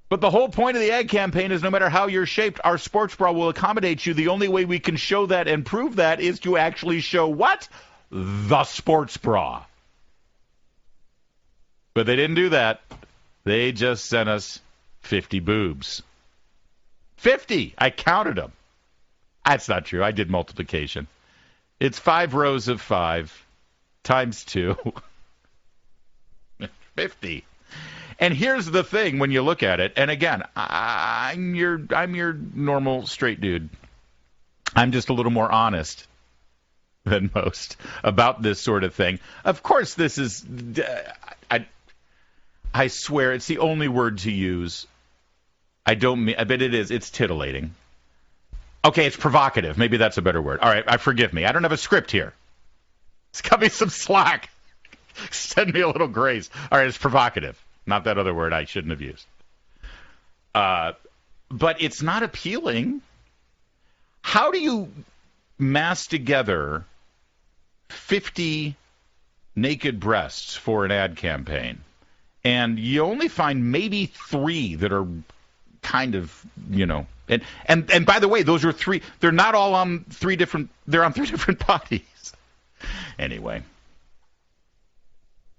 But the whole point of the ad campaign is no matter how you're shaped, our sports bra will accommodate you. The only way we can show that and prove that is to actually show what? The sports bra. But they didn't do that. They just sent us 50 boobs. 50! I counted them. That's not true. I did multiplication. It's 5 rows of 5 times 2. 50. And here's the thing when you look at it, and again, I'm your normal straight dude. I'm just a little more honest than most about this sort of thing. Of course, this is... I swear, it's the only word to use. I don't mean, but it is. It's titillating. Okay, it's provocative. Maybe that's a better word. All right, forgive me. I don't have a script here. It's got me some slack. Send me a little grace. All right, it's provocative. Not that other word I shouldn't have used. But it's not appealing. How do you mass together 50 naked breasts for an ad campaign? And you only find maybe 3 that are kind of, And by the way, those are three. They're not all on three different. They're on three different bodies. Anyway,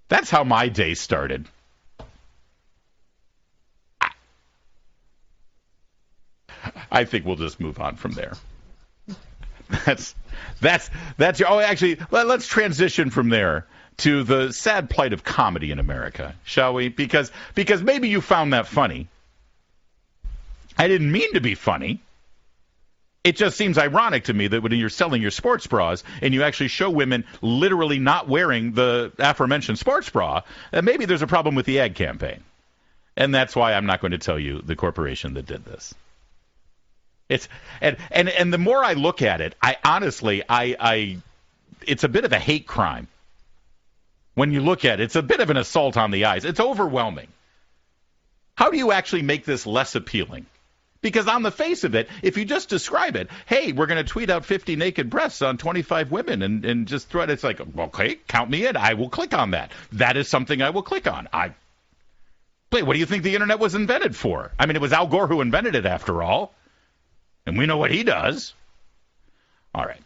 that's how my day started. I think we'll just move on from there. That's. Oh, actually, let's transition from there to the sad plight of comedy in America, shall we? Because maybe you found that funny. I didn't mean to be funny. It just seems ironic to me that when you're selling your sports bras and you actually show women literally not wearing the aforementioned sports bra, maybe there's a problem with the ad campaign. And that's why I'm not going to tell you the corporation that did this. And the more I look at it, I honestly it's a bit of a hate crime. When you look at it, it's a bit of an assault on the eyes. It's overwhelming. How do you actually make this less appealing? Because on the face of it, if you just describe it, hey, we're going to tweet out 50 naked breasts on 25 women and just throw it, it's like, okay, count me in. I will click on that. That is something I will click on. What do you think the internet was invented for? I mean, it was Al Gore who invented it after all. And we know what he does. All right.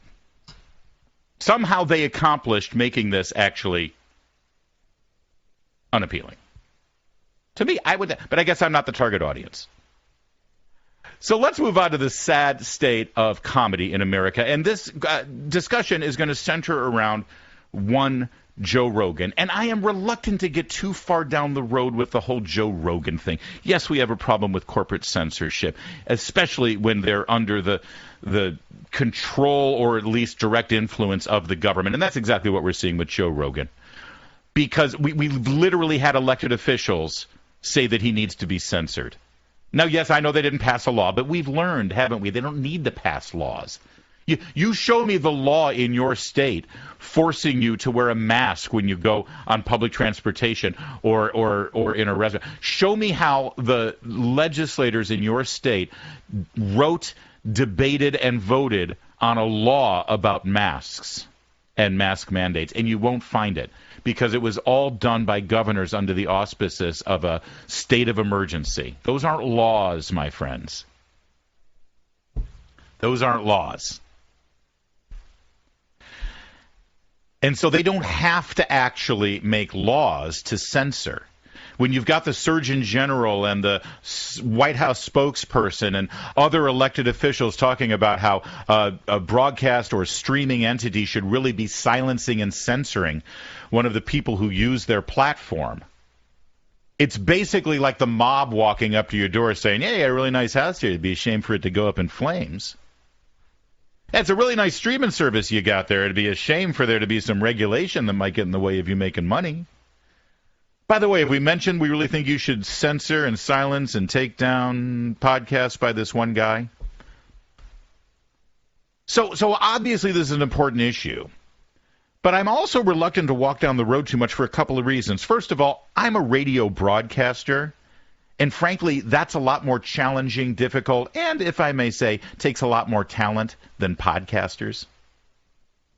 Somehow they accomplished making this actually unappealing. To me, but I guess I'm not the target audience. So let's move on to the sad state of comedy in America. And this discussion is going to center around one Joe Rogan. And I am reluctant to get too far down the road with the whole Joe Rogan thing. Yes, we have a problem with corporate censorship, especially when they're under the control or at least direct influence of the government. And that's exactly what we're seeing with Joe Rogan. Because we've literally had elected officials say that he needs to be censored. Now, yes, I know they didn't pass a law, but we've learned, haven't we? They don't need to pass laws. You show me the law in your state forcing you to wear a mask when you go on public transportation or in a restaurant. Show me how the legislators in your state wrote, debated, and voted on a law about masks and mask mandates, and you won't find it because it was all done by governors under the auspices of a state of emergency. Those aren't laws, my friends. Those aren't laws. And so they don't have to actually make laws to censor. When you've got the Surgeon General and the White House spokesperson and other elected officials talking about how a broadcast or streaming entity should really be silencing and censoring one of the people who use their platform, it's basically like the mob walking up to your door saying, hey, a really nice house here. It'd be a shame for it to go up in flames. It's a really nice streaming service you got there. It'd be a shame for there to be some regulation that might get in the way of you making money. By the way, have we mentioned we really think you should censor and silence and take down podcasts by this one guy? So obviously this is an important issue. But I'm also reluctant to walk down the road too much for a couple of reasons. First of all, I'm a radio broadcaster. And frankly, that's a lot more challenging, difficult, and if I may say, takes a lot more talent than podcasters.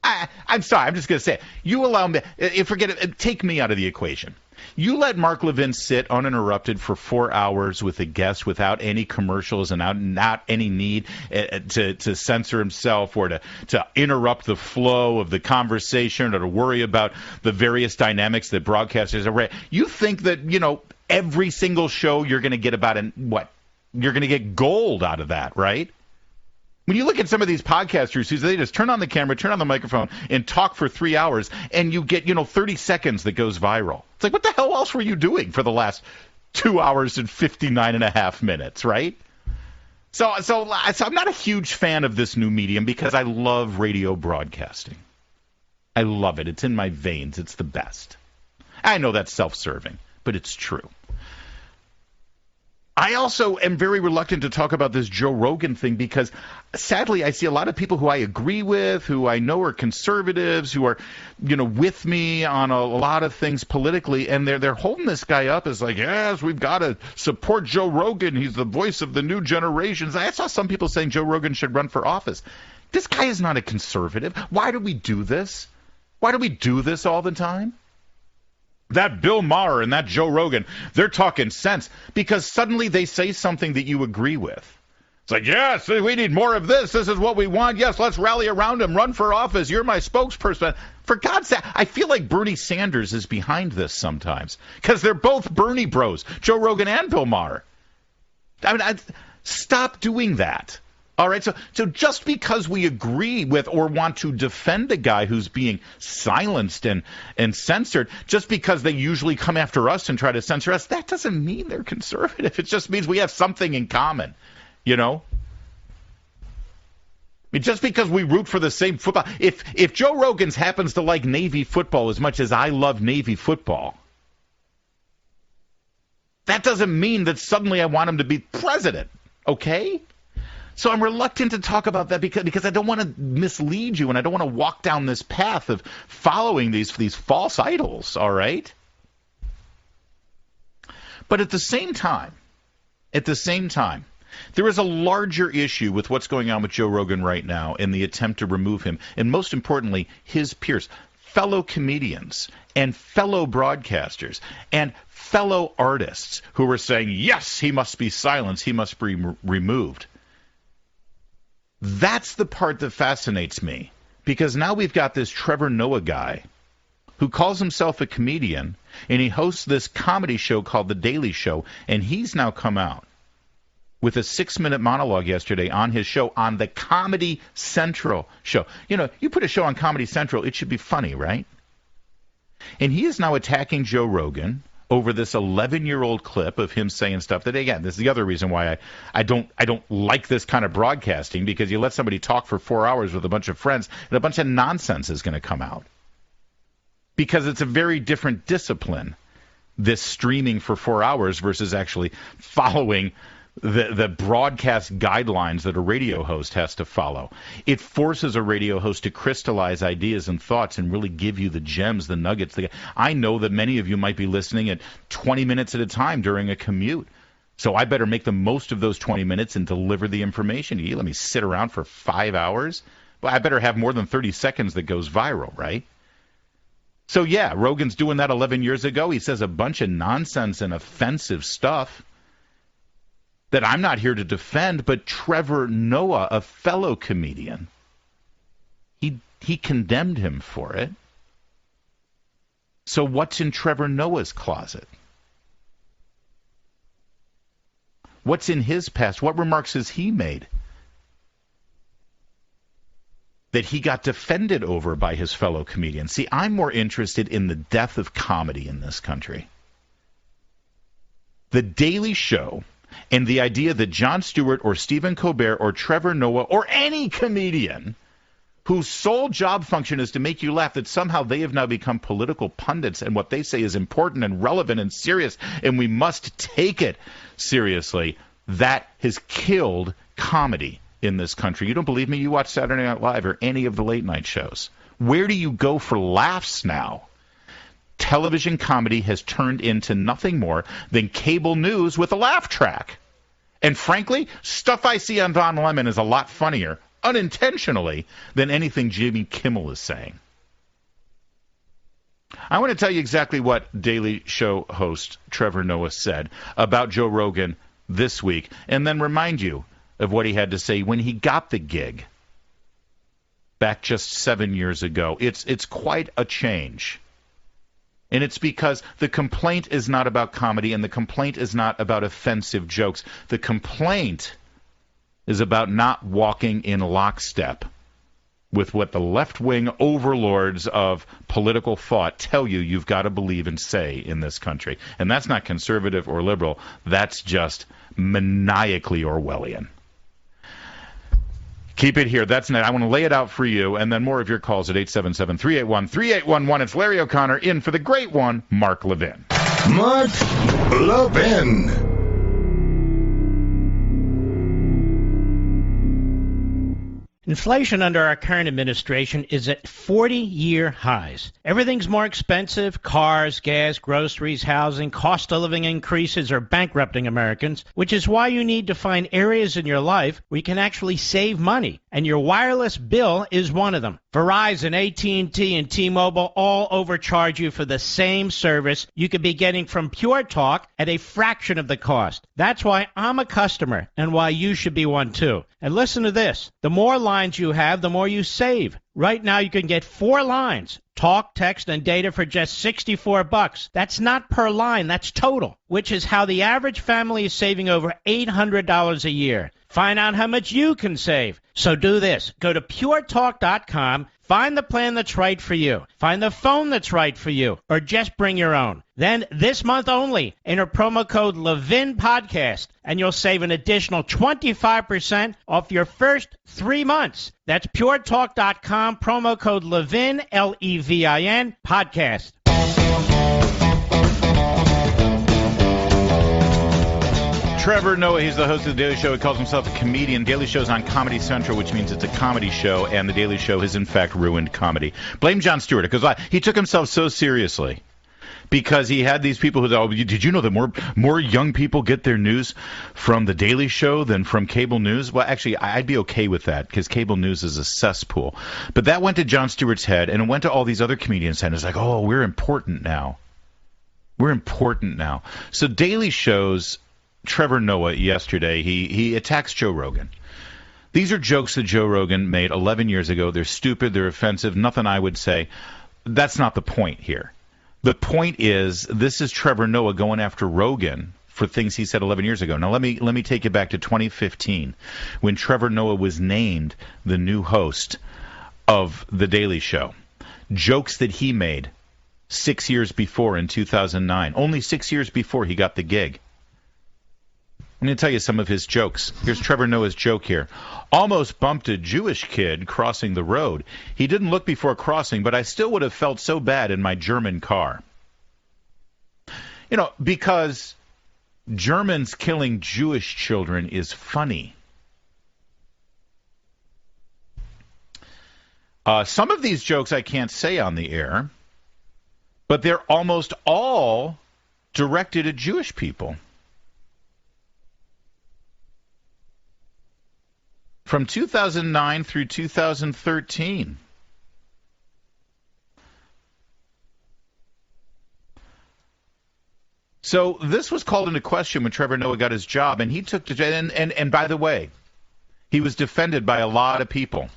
I'm sorry, I'm just going to say it. You allow me, forget it, take me out of the equation. You let Mark Levin sit uninterrupted for 4 hours with a guest without any commercials and not any need to censor himself or to interrupt the flow of the conversation or to worry about the various dynamics that broadcasters are. You think that, every single show you're going to get about you're going to get gold out of that, right? When you look at some of these podcasters who they just turn on the camera, turn on the microphone, and talk for 3 hours, and you get 30 seconds that goes viral. It's like, what the hell else were you doing for the last 2 hours and 59 and a half minutes, right? So I'm not a huge fan of this new medium because I love radio broadcasting. I love it. It's in my veins. It's the best. I know that's self-serving, but it's true. I also am very reluctant to talk about this Joe Rogan thing because, sadly, I see a lot of people who I agree with, who I know are conservatives, who are, with me on a lot of things politically, and they're holding this guy up as like, yes, we've got to support Joe Rogan. He's the voice of the new generations. I saw some people saying Joe Rogan should run for office. This guy is not a conservative. Why do we do this? Why do we do this all the time? That Bill Maher and that Joe Rogan, they're talking sense because suddenly they say something that you agree with. It's like, yes, we need more of this. This is what we want. Yes, let's rally around him. Run for office. You're my spokesperson. For God's sake, I feel like Bernie Sanders is behind this sometimes because they're both Bernie bros, Joe Rogan and Bill Maher. I mean, stop doing that. All right, so just because we agree with or want to defend a guy who's being silenced and censored, just because they usually come after us and try to censor us, that doesn't mean they're conservative. It just means we have something in common, you know? I mean, just because we root for the same football. If Joe Rogan's happens to like Navy football as much as I love Navy football, that doesn't mean that suddenly I want him to be president, okay? So I'm reluctant to talk about that because I don't want to mislead you and I don't want to walk down this path of following these false idols, all right? But at the same time, there is a larger issue with what's going on with Joe Rogan right now in the attempt to remove him, and most importantly, his peers, fellow comedians and fellow broadcasters and fellow artists who are saying, yes, he must be silenced, he must be removed. That's the part that fascinates me, because now we've got this Trevor Noah guy who calls himself a comedian, and he hosts this comedy show called The Daily Show, and he's now come out with a 6-minute monologue yesterday on his show, on the Comedy Central show. You know, you put a show on Comedy Central, it should be funny, right? And he is now attacking Joe Rogan over this 11-year-old clip of him saying stuff that, again, this is the other reason why I don't like this kind of broadcasting, because you let somebody talk for 4 hours with a bunch of friends and a bunch of nonsense is going to come out. Because it's a very different discipline, this streaming for 4 hours versus actually following the broadcast guidelines that a radio host has to follow. It forces a radio host to crystallize ideas and thoughts and really give you the gems, the nuggets. I know that many of you might be listening at 20 minutes at a time during a commute. So I better make the most of those 20 minutes and deliver the information. You let me sit around for 5 hours? Well, I better have more than 30 seconds that goes viral, right? So yeah, Rogan's doing that 11 years ago. He says a bunch of nonsense and offensive stuff that I'm not here to defend, but Trevor Noah, a fellow comedian, he condemned him for it. So what's in Trevor Noah's closet? What's in his past? What remarks has he made that he got defended over by his fellow comedians? See, I'm more interested in the death of comedy in this country. The Daily Show and the idea that Jon Stewart or Stephen Colbert or Trevor Noah or any comedian whose sole job function is to make you laugh, that somehow they have now become political pundits and what they say is important and relevant and serious and we must take it seriously, that has killed comedy in this country. You don't believe me? You watch Saturday Night Live or any of the late night shows. Where do you go for laughs now? Television comedy has turned into nothing more than cable news with a laugh track. And frankly, stuff I see on Don Lemon is a lot funnier, unintentionally, than anything Jimmy Kimmel is saying. I want to tell you exactly what Daily Show host Trevor Noah said about Joe Rogan this week, and then remind you of what he had to say when he got the gig back just 7 years ago. It's quite a change. And it's because the complaint is not about comedy and the complaint is not about offensive jokes. The complaint is about not walking in lockstep with what the left-wing overlords of political thought tell you you've got to believe and say in this country. And that's not conservative or liberal. That's just maniacally Orwellian. Keep it here. That's it. I want to lay it out for you, and then more of your calls at 877-381-3811. It's Larry O'Connor in for the great one, Mark Levin. Mark Levin. Inflation under our current administration is at 40-year highs. Everything's more expensive. Cars, gas, groceries, housing, cost of living increases are bankrupting Americans, which is why you need to find areas in your life where you can actually save money. and your wireless bill is one of them. Verizon, AT&T, and T-Mobile all overcharge you for the same service you could be getting from Pure Talk at a fraction of the cost. That's why I'm a customer and why you should be one too. And listen to this. The more lines you have, the more you save. Right now you can get 4 lines, talk, text, and data for just $64. That's not per line, that's total, which is how the average family is saving over $800 a year. Find out how much you can save. So do this. Go to puretalk.com, find the plan that's right for you, find the phone that's right for you, or just bring your own. Then this month only, enter promo code Levin Podcast, and you'll save an additional 25% off your first 3 months. That's puretalk.com, promo code Levin, Levin, podcast. Trevor Noah, he's the host of The Daily Show. He calls himself a comedian. Daily Show's on Comedy Central, which means it's a comedy show, and The Daily Show has, in fact, ruined comedy. Blame Jon Stewart, because he took himself so seriously. Because he had these people who thought, oh, did you know that more young people get their news from The Daily Show than from cable news? Well, actually, I'd be okay with that, because cable news is a cesspool. But that went to Jon Stewart's head, and it went to all these other comedians' head. It's like, oh, we're important now. We're important now. So Daily Show's Trevor Noah yesterday, he attacks Joe Rogan. These are jokes that Joe Rogan made 11 years ago. They're stupid. They're offensive. Nothing I would say. That's not the point here. The point is, this is Trevor Noah going after Rogan for things he said 11 years ago. Now, let me take you back to 2015 when Trevor Noah was named the new host of The Daily Show. Jokes that he made 6 years before in 2009. Only 6 years before he got the gig. I'm going to tell you some of his jokes. Here's Trevor Noah's joke here. Almost bumped a Jewish kid crossing the road. He didn't look before crossing, but I still would have felt so bad in my German car. You know, because Germans killing Jewish children is funny. Some of these jokes I can't say on the air, but they're almost all directed at Jewish people. From 2009 through 2013. So this was called into question when Trevor Noah got his job, and he took to and by the way, he was defended by a lot of people.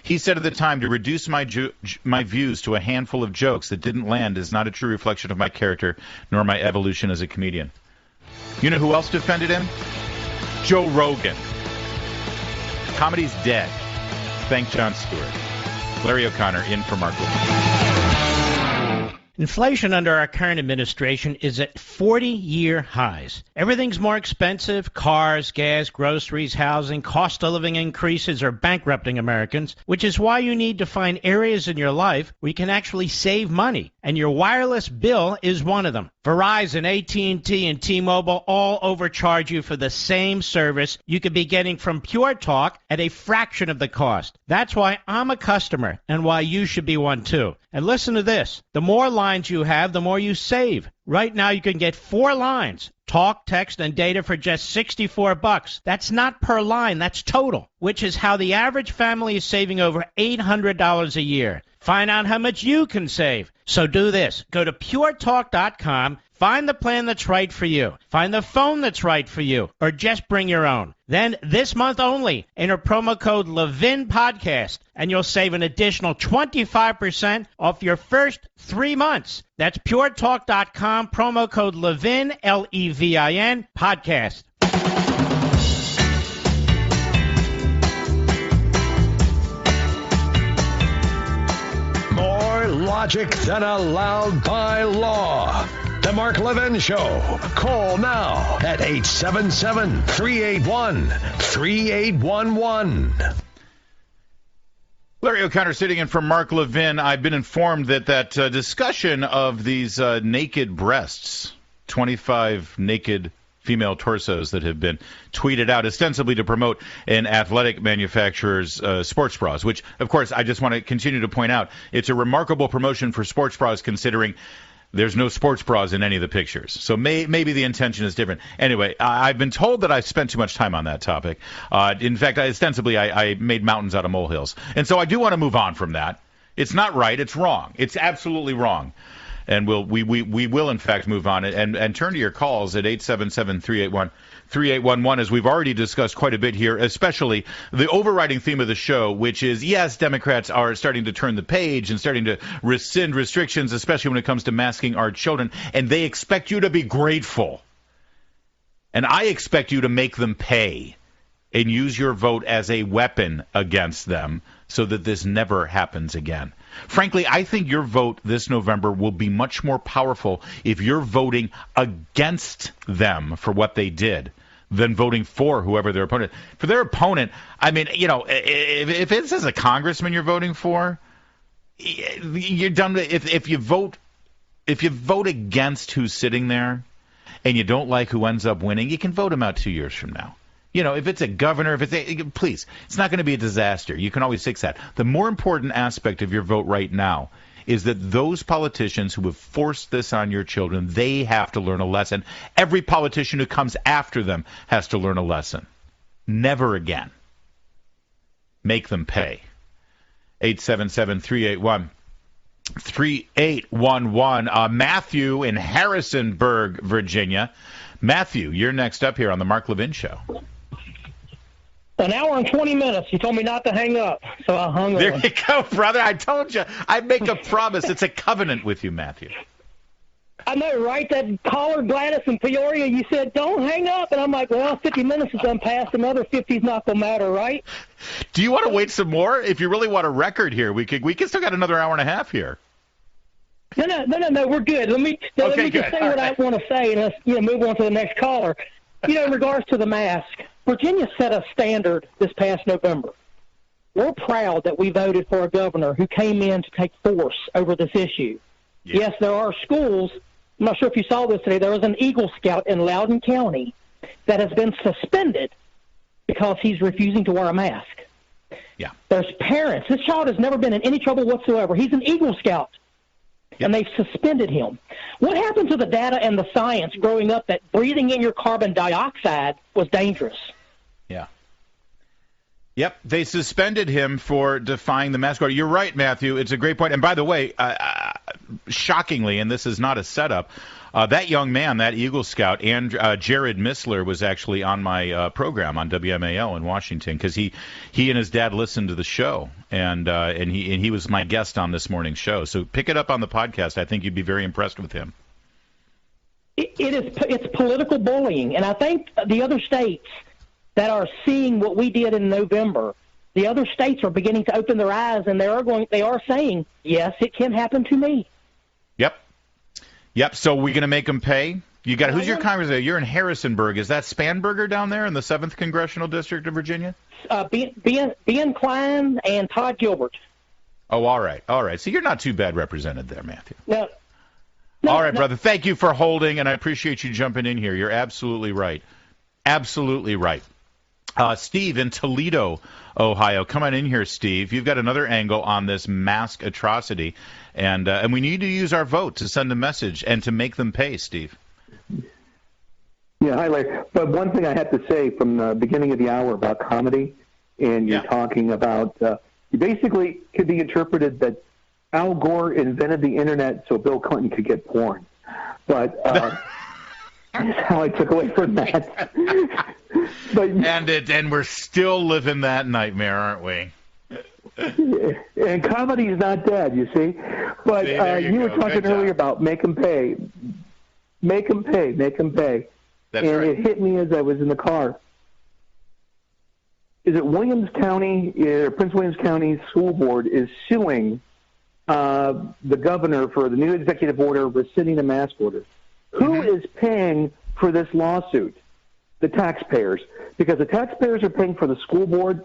He said at the time, to reduce my views to a handful of jokes that didn't land is not a true reflection of my character nor my evolution as a comedian. You know who else defended him? Joe Rogan. Comedy's dead. Thank Jon Stewart. Larry O'Connor in for Mark Levin. Inflation under our current administration is at 40-year highs. Everything's more expensive. Cars, gas, groceries, housing, cost of living increases are bankrupting Americans, which is why you need to find areas in your life where you can actually save money. And your wireless bill is one of them. Verizon, AT&T, and T-Mobile all overcharge you for the same service you could be getting from Pure Talk at a fraction of the cost. That's why I'm a customer and why you should be one too. And listen to this. The more lines you have, the more you save. Right now you can get 4 lines, talk, text, and data for just $64. That's not per line, that's total, which is how the average family is saving over $800 a year. Find out how much you can save. So do this. Go to puretalk.com, find the plan that's right for you, find the phone that's right for you, or just bring your own. Then this month only, enter promo code Levin Podcast, and you'll save an additional 25% off your first 3 months. That's puretalk.com, promo code Levin, Levin, podcast. More logic than allowed by law. The Mark Levin Show. Call now at 877-381-3811. Larry O'Connor sitting in for Mark Levin. I've been informed that discussion of these naked breasts, 25 naked female torsos that have been tweeted out ostensibly to promote an athletic manufacturer's sports bras, which, of course, I just want to continue to point out, it's a remarkable promotion for sports bras considering There's no sports bras in any of the pictures. So maybe the intention is different. Anyway, I've been told that I've spent too much time on that topic. In fact, ostensibly, I made mountains out of molehills. And so I do want to move on from that. It's not right. It's wrong. It's absolutely wrong. And we will, in fact, move on and turn to your calls at 877-381-3811, as we've already discussed quite a bit here, especially the overriding theme of the show, which is, yes, Democrats are starting to turn the page and starting to rescind restrictions, especially when it comes to masking our children, and they expect you to be grateful. And I expect you to make them pay and use your vote as a weapon against them so that this never happens again. Frankly, I think your vote this November will be much more powerful if you're voting against them for what they did than voting for whoever their opponent. For their opponent, I mean, you know, if it's as a congressman you're voting for, you're done. If you vote against who's sitting there and you don't like who ends up winning, you can vote him out 2 years from now. You know, if it's a governor, please, it's not going to be a disaster. You can always fix that. The more important aspect of your vote right now is that those politicians who have forced this on your children, they have to learn a lesson. Every politician who comes after them has to learn a lesson. Never again. Make them pay. 877-381-3811. Matthew in Harrisonburg, Virginia. Matthew, you're next up here on the Mark Levin Show. An hour and 20 minutes. You told me not to hang up, so I hung There on. you go, brother. I told you. I make a promise. It's a covenant with you, Matthew. I know, right? That caller, Gladys in Peoria, you said, don't hang up. And I'm like, well, 50 minutes has done passed. Another 50 is not going to matter, right? Do you want to wait some more? If you really want a record here, we can still got another hour and a half here. No, we're good. Let me just say what I want to say, and let's move on to the next caller. In regards to the mask, Virginia set a standard this past November. We're proud that we voted for a governor who came in to take force over this issue. Yeah. Yes, there are schools. I'm not sure if you saw this today. There was an Eagle Scout in Loudoun County that has been suspended because he's refusing to wear a mask. Yeah. There's parents. This child has never been in any trouble whatsoever. He's an Eagle Scout. Yep. And they've suspended him. What happened to the data and the science growing up that breathing in your carbon dioxide was dangerous? Yeah. Yep, they suspended him for defying the mask order. You're right, Matthew. It's a great point. And by the way, shockingly, and this is not a setup, that young man, that Eagle Scout, and Jared Missler was actually on my program on WMAL in Washington because he and his dad listened to the show, and he was my guest on this morning's show. So pick it up on the podcast. I think you'd be very impressed with him. It's political bullying, and I think the other states that are seeing what we did in November, the other states are beginning to open their eyes, and they are saying, yes, it can happen to me. Yep. So we're going to make them pay? You got who's your congressman? You're in Harrisonburg. Is that Spanberger down there in the 7th Congressional District of Virginia? Ben Klein and Todd Gilbert. Oh, all right. So you're not too bad represented there, Matthew. No, all right, brother. Thank you for holding, and I appreciate you jumping in here. You're absolutely right. Absolutely right. Steve in Toledo, Ohio. Come on in here, Steve. You've got another angle on this mask atrocity, and we need to use our vote to send a message and to make them pay, Steve. Yeah, hi, Larry. But one thing I have to say from the beginning of the hour about comedy, and you're talking about, you basically could be interpreted that Al Gore invented the Internet so Bill Clinton could get porn. But that's how I took away from that. And we're still living that nightmare, aren't we? And comedy's not dead, you see. But you were talking earlier about make them pay. Make them pay. Make them pay. That's and right. It hit me as I was in the car. Is it Williams County, Prince Williams County School Board is suing the governor for the new executive order rescinding the mask order. Who is paying for this lawsuit? The taxpayers. Because the taxpayers are paying for the school board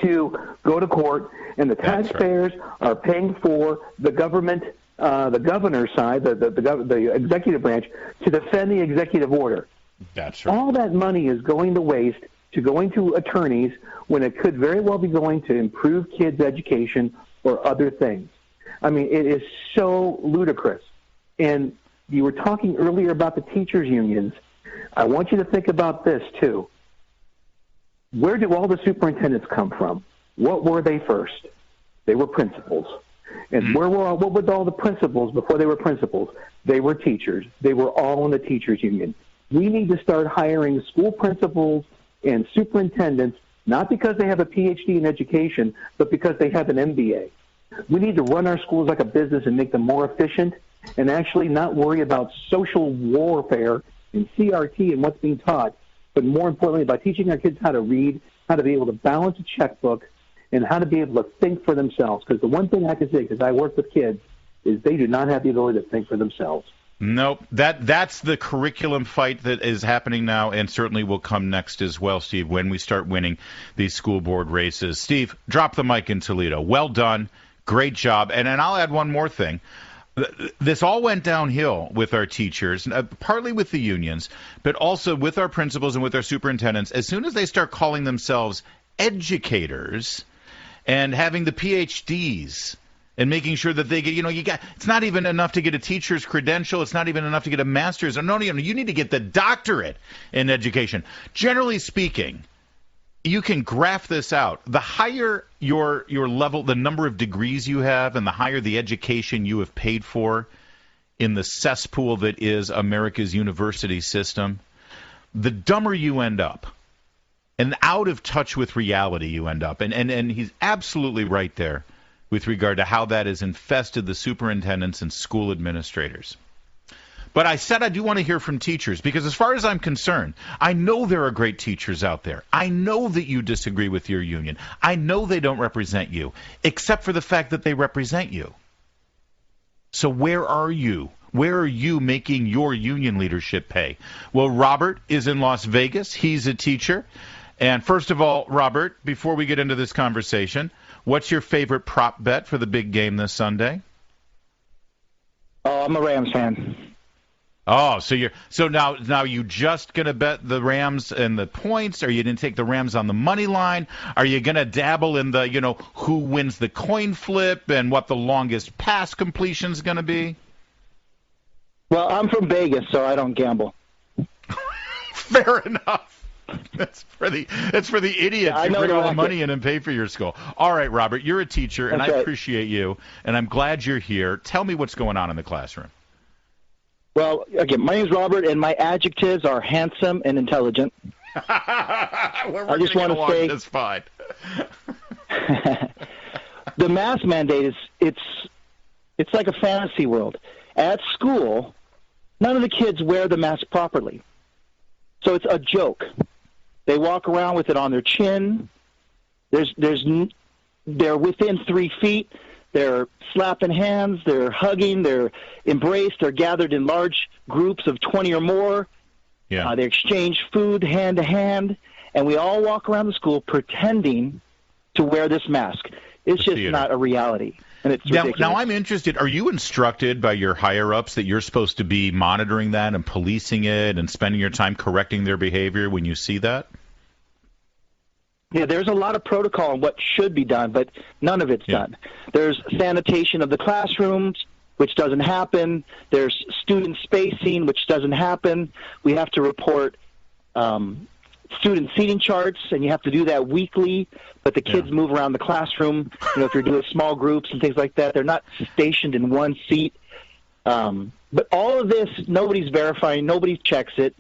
to go to court, and the taxpayers are paying for the government, the governor's side, the executive branch, to defend the executive order. That's right. All that money is going to waste, to going to attorneys, when it could very well be going to improve kids' education or other things. I mean, it is so ludicrous. And you were talking earlier about the teachers' unions. I want you to think about this, too. Where do all the superintendents come from? What were they first? They were principals. And what were all the principals before they were principals? They were teachers. They were all in the teachers' union. We need to start hiring school principals and superintendents, not because they have a PhD in education, but because they have an MBA. We need to run our schools like a business and make them more efficient and actually not worry about social warfare and CRT and what's being taught, but more importantly about teaching our kids how to read, how to be able to balance a checkbook, and how to be able to think for themselves. Because the one thing I can say, because I work with kids, is they do not have the ability to think for themselves. Nope. That's the curriculum fight that is happening now and certainly will come next as well, Steve, when we start winning these school board races. Steve, drop the mic in Toledo. Well done. Great job. And I'll add one more thing. This all went downhill with our teachers, partly with the unions, but also with our principals and with our superintendents. As soon as they start calling themselves educators and having the PhDs and making sure that they get, it's not even enough to get a teacher's credential. It's not even enough to get a master's. No, you need to get the doctorate in education. Generally speaking, you can graph this out. The higher your level, the number of degrees you have, and the higher the education you have paid for in the cesspool that is America's university system, the dumber you end up. And out of touch with reality you end up. And he's absolutely right there with regard to how that has infested the superintendents and school administrators. But I said I do want to hear from teachers, because as far as I'm concerned, I know there are great teachers out there. I know that you disagree with your union. I know they don't represent you, except for the fact that they represent you. So where are you? Where are you making your union leadership pay? Well, Robert is in Las Vegas. He's a teacher. And first of all, Robert, before we get into this conversation, what's your favorite prop bet for the big game this Sunday? Oh, I'm a Rams fan. Oh, so now you just going to bet the Rams and the points? Are you going to take the Rams on the money line? Are you going to dabble in the, who wins the coin flip and what the longest pass completion is going to be? Well, I'm from Vegas, so I don't gamble. Fair enough. That's for the idiots who bring all the money in and pay for your school. All right, Robert, you're a teacher, and I appreciate you, and I'm glad you're here. Tell me what's going on in the classroom. Well, again, my name's Robert, and my adjectives are handsome and intelligent. I just want to say that's fine. The mask mandate it's like a fantasy world. At school, none of the kids wear the mask properly, so it's a joke. They walk around with it on their chin. They're within 3 feet. They're slapping hands, they're hugging, they're embraced, they're gathered in large groups of 20 or more. Yeah. They exchange food hand to hand, and we all walk around the school pretending to wear this mask. It's just not a reality, and it's ridiculous. Now I'm interested, are you instructed by your higher-ups that you're supposed to be monitoring that and policing it and spending your time correcting their behavior when you see that? Yeah, there's a lot of protocol on what should be done, but none of it's done. There's sanitation of the classrooms, which doesn't happen. There's student spacing, which doesn't happen. We have to report student seating charts, and you have to do that weekly, but the kids move around the classroom. If you're doing small groups and things like that, they're not stationed in one seat. But all of this, nobody's verifying, nobody checks it.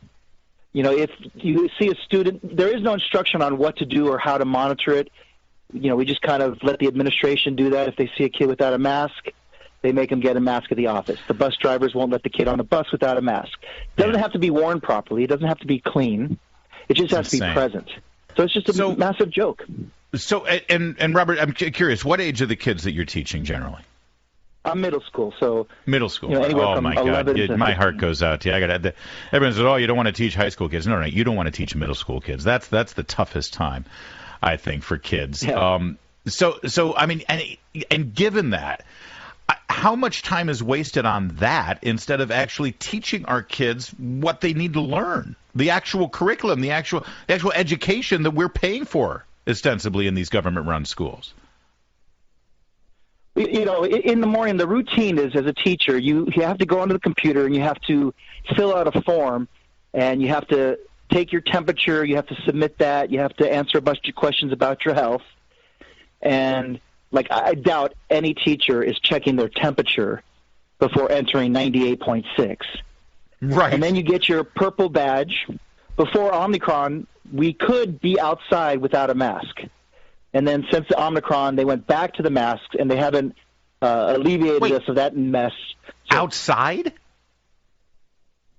If you see a student, there is no instruction on what to do or how to monitor it. We just kind of let the administration do that. If they see a kid without a mask, they make them get a mask at the office. The bus drivers won't let the kid on the bus without a mask. It doesn't have to be worn properly. It doesn't have to be clean. It just has to be present. So it's just a massive joke. So, and Robert, I'm curious, what age are the kids that you're teaching generally? I'm middle school, so middle school. Anywhere from my God, my heart 15. goes out to you. Everyone says, "Oh, you don't want to teach high school kids." No, you don't want to teach middle school kids. That's the toughest time, I think, for kids. Yeah. So I mean, and given that, how much time is wasted on that instead of actually teaching our kids what they need to learn, the actual curriculum, the actual education that we're paying for ostensibly in these government-run schools? You know, in the morning, the routine is, as a teacher, you have to go onto the computer and you have to fill out a form, and you have to take your temperature, you have to submit that, you have to answer a bunch of questions about your health. And, like, I doubt any teacher is checking their temperature before entering 98.6. Right. And then you get your purple badge. Before Omicron, we could be outside without a mask. And then since the Omicron, they went back to the masks, and they haven't alleviated us of that mess. So, outside?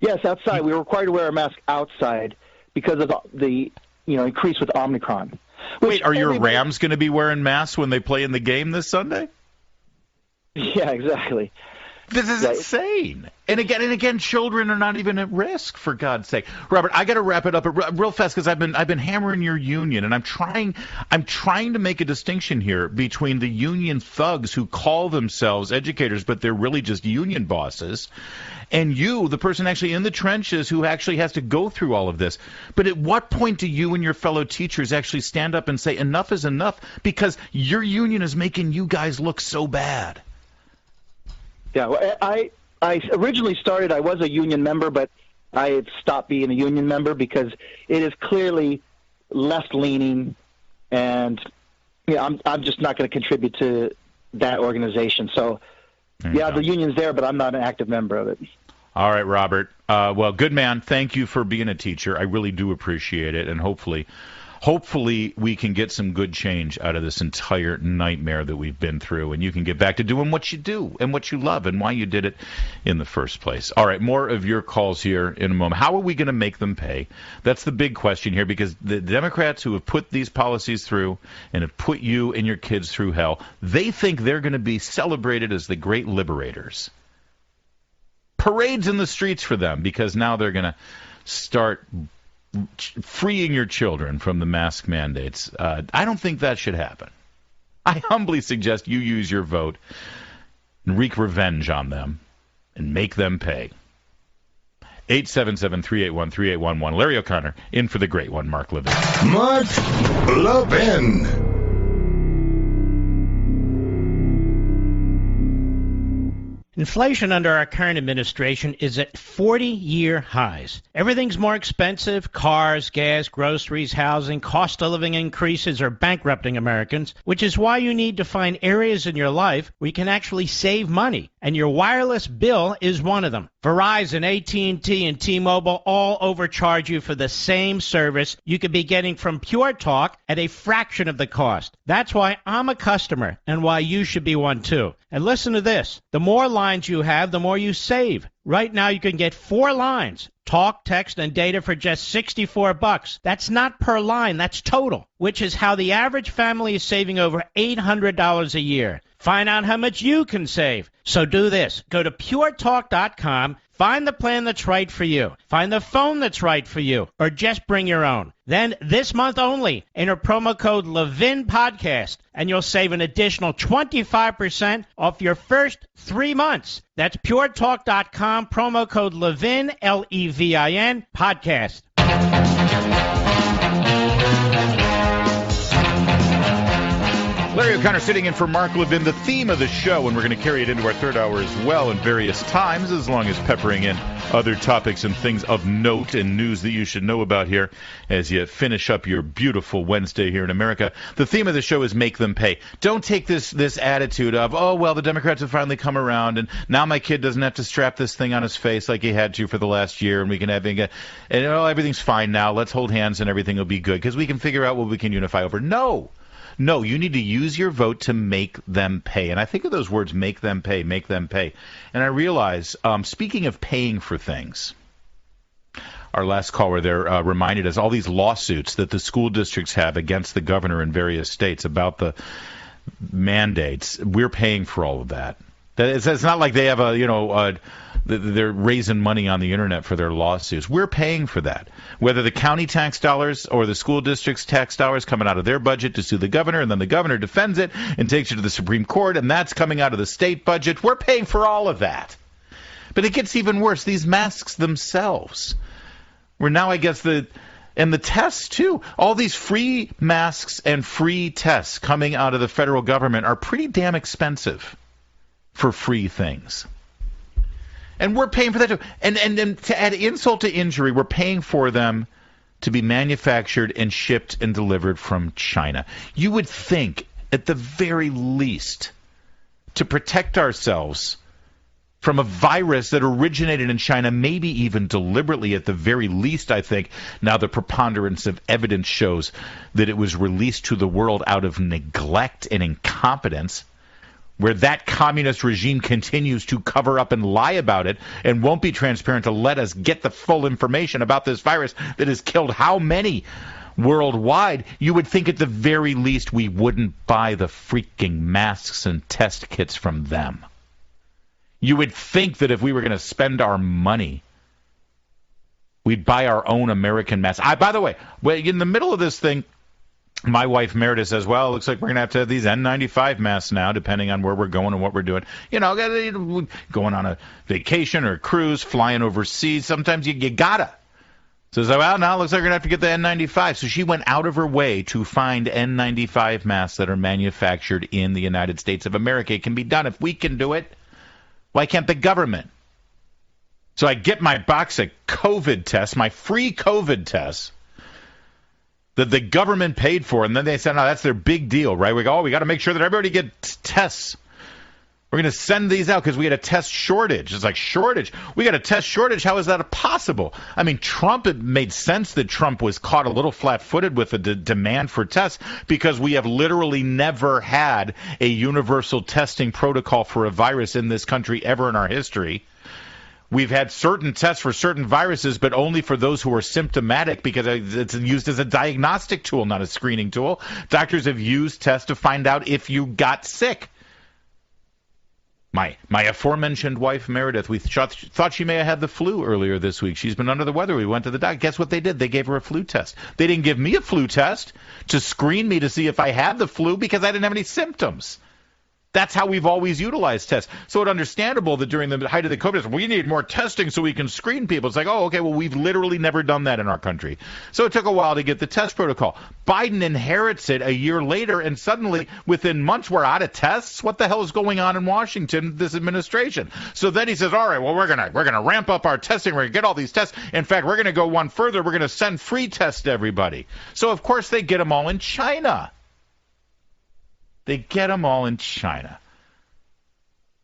Yes, outside. We were required to wear a mask outside because of the increase with Omicron. Wait, are your Rams going to be wearing masks when they play in the game this Sunday? Yeah, exactly. This is insane. And again, children are not even at risk, for God's sake. Robert, I got to wrap it up real fast because I've been hammering your union, and I'm trying to make a distinction here between the union thugs who call themselves educators, but they're really just union bosses, and you, the person actually in the trenches who actually has to go through all of this. But at what point do you and your fellow teachers actually stand up and say enough is enough, because your union is making you guys look so bad? Yeah, well, I originally started, I was a union member, but I have stopped being a union member because it is clearly left-leaning, and I'm just not going to contribute to that organization. So, the union's there, but I'm not an active member of it. All right, Robert. Well, good man. Thank you for being a teacher. I really do appreciate it, and hopefully we can get some good change out of this entire nightmare that we've been through, and you can get back to doing what you do and what you love and why you did it in the first place. All right, more of your calls here in a moment. How are we going to make them pay? That's the big question here, because the Democrats who have put these policies through and have put you and your kids through hell, they think they're going to be celebrated as the great liberators. Parades in the streets for them, because now they're going to start freeing your children from the mask mandates. I don't think that should happen. I humbly suggest you use your vote and wreak revenge on them and make them pay. 877-381-3811. Larry O'Connor in for the great one, Mark Levin. Mark Levin. Inflation under our current administration is at 40-year highs. Everything's more expensive. Cars, gas, groceries, housing, cost of living increases are bankrupting Americans, which is why you need to find areas in your life where you can actually save money. And your wireless bill is one of them. Verizon, AT&T, and T-Mobile all overcharge you for the same service you could be getting from Pure Talk at a fraction of the cost. That's why I'm a customer and why you should be one too. And listen to this. The more lines you have, the more you save. Right now you can get 4 lines, talk, text, and data for just $64. That's not per line, that's total, which is how the average family is saving over $800 a year. Find out how much you can save. So do this. Go to puretalk.com, find the plan that's right for you, find the phone that's right for you, or just bring your own. Then this month only, enter promo code Levin Podcast, and you'll save an additional 25% off your first 3 months. That's puretalk.com, promo code Levin, Levin, podcast. Larry O'Connor sitting in for Mark Levin, the theme of the show, and we're going to carry it into our third hour as well in various times, as long as peppering in other topics and things of note and news that you should know about here as you finish up your beautiful Wednesday here in America. The theme of the show is make them pay. Don't take this attitude of, oh, well, the Democrats have finally come around, and now my kid doesn't have to strap this thing on his face like he had to for the last year, and we can have everything's fine now. Let's hold hands and everything will be good because we can figure out what we can unify over. No, you need to use your vote to make them pay. And I think of those words, make them pay, make them pay. And I realize, speaking of paying for things, our last caller there reminded us all these lawsuits that the school districts have against the governor in various states about the mandates. We're paying for all of that. It's not like they have they're raising money on the internet for their lawsuits. We're paying for that. Whether the county tax dollars or the school district's tax dollars coming out of their budget to sue the governor, and then the governor defends it and takes it to the Supreme Court, and that's coming out of the state budget. We're paying for all of that. But it gets even worse. These masks themselves, where now I guess And the tests, too. All these free masks and free tests coming out of the federal government are pretty damn expensive for free things. And we're paying for that, too. And to add insult to injury, we're paying for them to be manufactured and shipped and delivered from China. You would think, at the very least, to protect ourselves from a virus that originated in China, maybe even deliberately at the very least, I think. Now the preponderance of evidence shows that it was released to the world out of neglect and incompetence, where that communist regime continues to cover up and lie about it and won't be transparent to let us get the full information about this virus that has killed how many worldwide. You would think at the very least we wouldn't buy the freaking masks and test kits from them. You would think that if we were going to spend our money, we'd buy our own American masks. By the way, in the middle of this thing, my wife Meredith says, well, it looks like we're going to have these N95 masks now, depending on where we're going and what we're doing. You know, going on a vacation or a cruise, flying overseas. Sometimes you gotta. So, well, now it looks like we're going to have to get the N95. So she went out of her way to find N95 masks that are manufactured in the United States of America. It can be done. If we can do it, why can't the government? So I get my box of COVID tests, my free COVID tests, that the government paid for, and then they said, no, that's their big deal, right? We go, we got to make sure that everybody gets tests. We're going to send these out because we had a test shortage. It's like, shortage? We got a test shortage? How is that possible? I mean, Trump, it made sense that Trump was caught a little flat-footed with the demand for tests because we have literally never had a universal testing protocol for a virus in this country ever in our history. We've had certain tests for certain viruses, but only for those who are symptomatic because it's used as a diagnostic tool, not a screening tool. Doctors have used tests to find out if you got sick. My aforementioned wife, Meredith, we thought she may have had the flu earlier this week. She's been under the weather. We went to the doctor. Guess what they did? They gave her a flu test. They didn't give me a flu test to screen me to see if I had the flu because I didn't have any symptoms. That's how we've always utilized tests. So it's understandable that during the height of the COVID, we need more testing so we can screen people. It's like, oh, okay, well, we've literally never done that in our country. So it took a while to get the test protocol. Biden inherits it a year later, and suddenly, within months, we're out of tests. What the hell is going on in Washington, this administration? So then he says, all right, well, we're gonna ramp up our testing. We're going to get all these tests. In fact, we're going to go one further. We're going to send free tests to everybody. So, of course, they get them all in China. They get them all in China.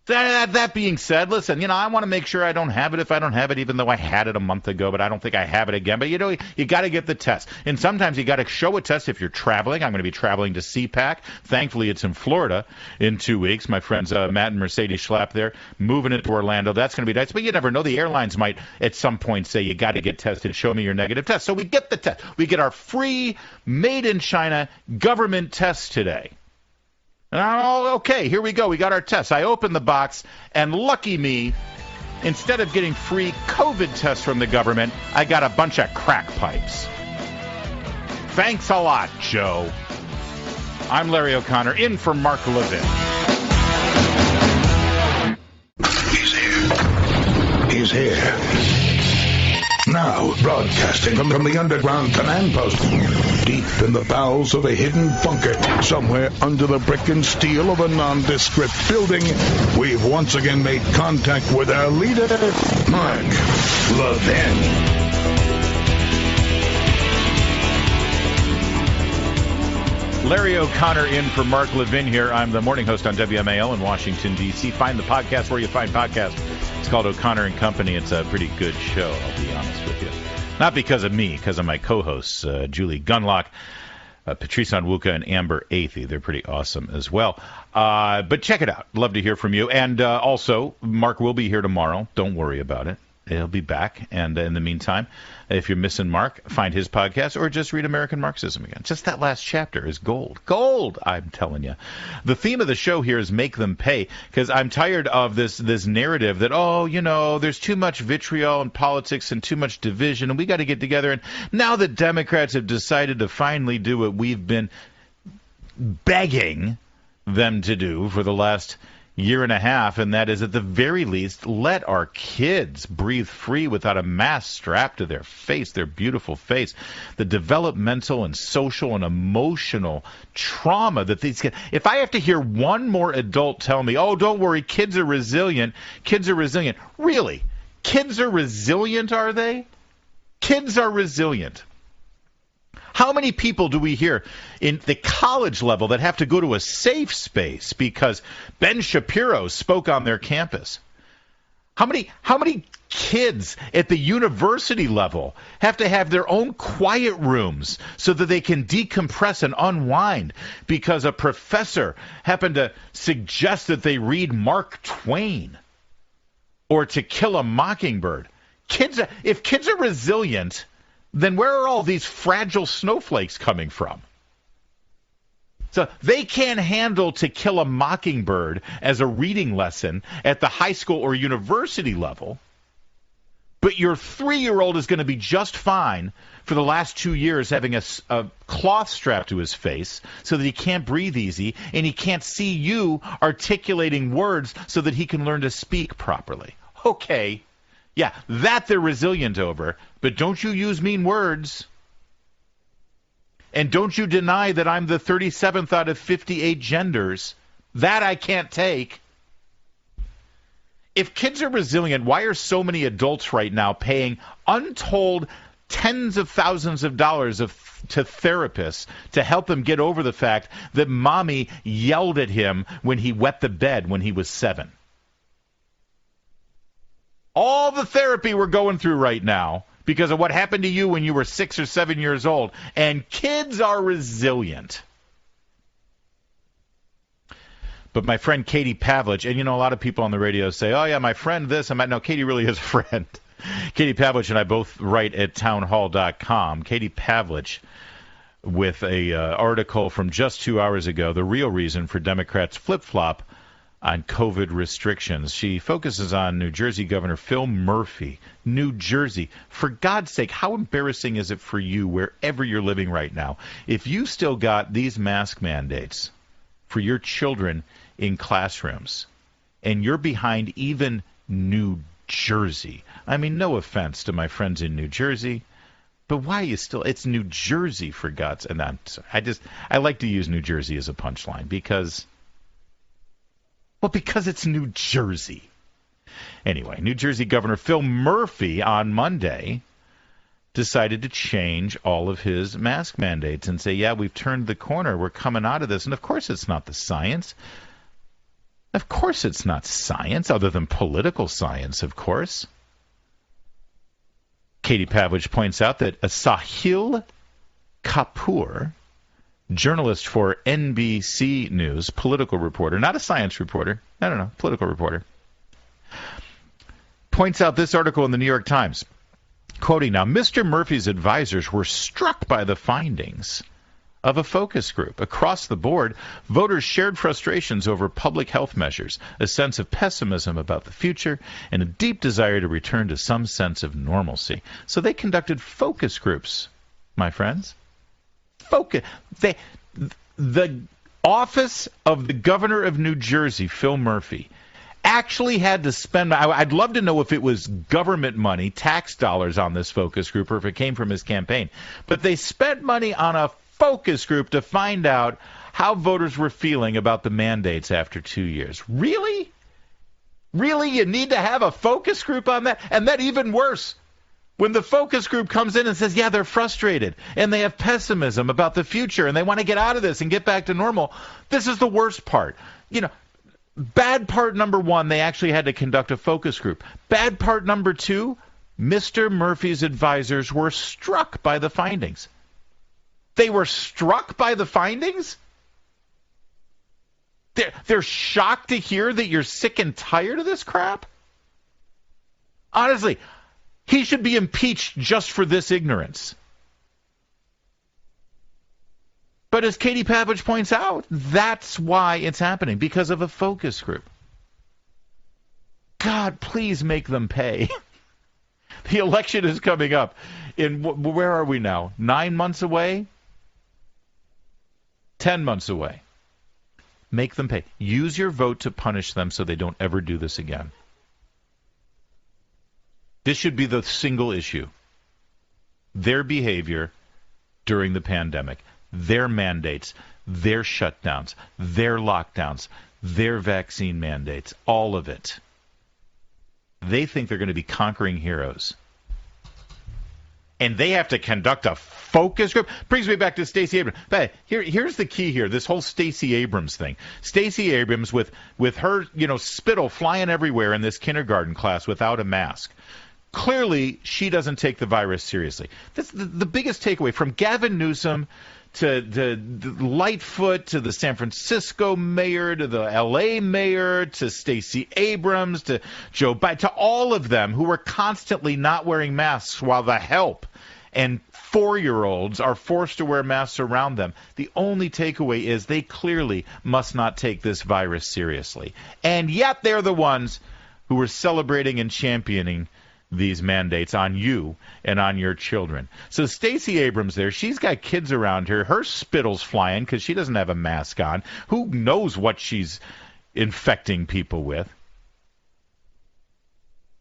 That being said, listen, I want to make sure I don't have it if I don't have it, even though I had it a month ago, but I don't think I have it again. But, you got to get the test. And sometimes you got to show a test if you're traveling. I'm going to be traveling to CPAC. Thankfully, it's in Florida in 2 weeks. My friends Matt and Mercedes Schlapp there, moving it to Orlando. That's going to be nice. But you never know. The airlines might at some point say you got to get tested. Show me your negative test. So we get the test. We get our free, made-in-China government tests today. Oh, okay, here we go. We got our tests. I opened the box, and lucky me, instead of getting free COVID tests from the government, I got a bunch of crack pipes. Thanks a lot, Joe. I'm Larry O'Connor, in for Mark Levin. He's here. He's here. Now, broadcasting from the underground command post, deep in the bowels of a hidden bunker, somewhere under the brick and steel of a nondescript building, we've once again made contact with our leader, Mark Levin. Larry O'Connor in for Mark Levin here. I'm the morning host on WMAL in Washington, D.C. Find the podcast where you find podcasts. It's called O'Connor and Company. It's a pretty good show, I'll be honest with you. Not because of me, because of my co-hosts, Julie Gunlock, Patrice Onwuka, and Amber Athey. They're pretty awesome as well. But check it out. Love to hear from you. And also, Mark will be here tomorrow. Don't worry about it. He'll be back. And in the meantime, if you're missing Mark, find his podcast or just read American Marxism again. Just that last chapter is gold. Gold, I'm telling you. The theme of the show here is make them pay, because I'm tired of this narrative that, there's too much vitriol in politics and too much division, and we got to get together. And now that Democrats have decided to finally do what we've been begging them to do for the last year and a half, and that is, at the very least, let our kids breathe free without a mask strapped to their face, their beautiful face. The developmental and social and emotional trauma that these kids... If I have to hear one more adult tell me, oh, don't worry, kids are resilient, really? Kids are resilient, are they? Kids are resilient. How many people do we hear in the college level that have to go to a safe space because Ben Shapiro spoke on their campus? How many kids at the university level have to have their own quiet rooms so that they can decompress and unwind because a professor happened to suggest that they read Mark Twain or To Kill a Mockingbird? If kids are resilient, then where are all these fragile snowflakes coming from? So they can't handle To Kill a Mockingbird as a reading lesson at the high school or university level, but your 3-year-old is going to be just fine for the last 2 years having a cloth strapped to his face so that he can't breathe easy and he can't see you articulating words so that he can learn to speak properly. Okay. Yeah, that they're resilient over, but don't you use mean words. And don't you deny that I'm the 37th out of 58 genders. That I can't take. If kids are resilient, why are so many adults right now paying untold tens of thousands of dollars to therapists to help them get over the fact that mommy yelled at him when he wet the bed when he was 7? All the therapy we're going through right now because of what happened to you when you were 6 or 7 years old. And kids are resilient. But my friend Katie Pavlich, and a lot of people on the radio say, oh yeah, my friend this. No, Katie really is a friend. Katie Pavlich and I both write at townhall.com. Katie Pavlich with a article from just 2 hours ago, The Real Reason for Democrats Flip-Flop on COVID restrictions. She focuses on New Jersey Governor Phil Murphy. New Jersey. For God's sake, how embarrassing is it for you wherever you're living right now? If you still got these mask mandates for your children in classrooms, and you're behind even New Jersey. I mean, no offense to my friends in New Jersey, but why are you still... It's New Jersey, for God's... And I like to use New Jersey as a punchline because... Well, because it's New Jersey. Anyway, New Jersey Governor Phil Murphy on Monday decided to change all of his mask mandates and say, yeah, we've turned the corner. We're coming out of this. And of course it's not the science. Of course it's not science, other than political science, of course. Katie Pavlich points out that Sahil Kapoor, journalist for NBC News, political reporter, not a science reporter, political reporter, points out this article in the New York Times, quoting now, Mr. Murphy's advisors were struck by the findings of a focus group. Across the board, voters shared frustrations over public health measures, a sense of pessimism about the future, and a deep desire to return to some sense of normalcy. So they conducted focus groups, my friends. The office of the governor of New Jersey, Phil Murphy, actually had to spend... I'd love to know if it was government money, tax dollars on this focus group, or if it came from his campaign. But they spent money on a focus group to find out how voters were feeling about the mandates after 2 years. Really? Really? You need to have a focus group on that? And that even worse. When the focus group comes in and says, yeah, they're frustrated and they have pessimism about the future and they want to get out of this and get back to normal. This is the worst part. Bad part number one, they actually had to conduct a focus group. Bad part number two, Mr. Murphy's advisors were struck by the findings. They were struck by the findings? They're shocked to hear that you're sick and tired of this crap? Honestly, he should be impeached just for this ignorance. But as Katie Pavlich points out, that's why it's happening, because of a focus group. God, please make them pay. The election is coming up. Where are we now? 9 months away? 10 months away. Make them pay. Use your vote to punish them so they don't ever do this again. This should be the single issue. Their behavior during the pandemic, their mandates, their shutdowns, their lockdowns, their vaccine mandates, all of it. They think they're going to be conquering heroes. And they have to conduct a focus group. Brings me back to Stacey Abrams. But here's the key here, this whole Stacey Abrams thing. Stacey Abrams with her, spittle flying everywhere in this kindergarten class without a mask. Clearly, she doesn't take the virus seriously. That's the biggest takeaway from Gavin Newsom to Lightfoot to the San Francisco mayor to the L.A. mayor to Stacey Abrams to Joe Biden, to all of them who were constantly not wearing masks while the help and 4-year-olds are forced to wear masks around them. The only takeaway is they clearly must not take this virus seriously. And yet they're the ones who are celebrating and championing these mandates on you and on your children. So Stacey Abrams there, she's got kids around her. Her spittle's flying because she doesn't have a mask on. Who knows what she's infecting people with?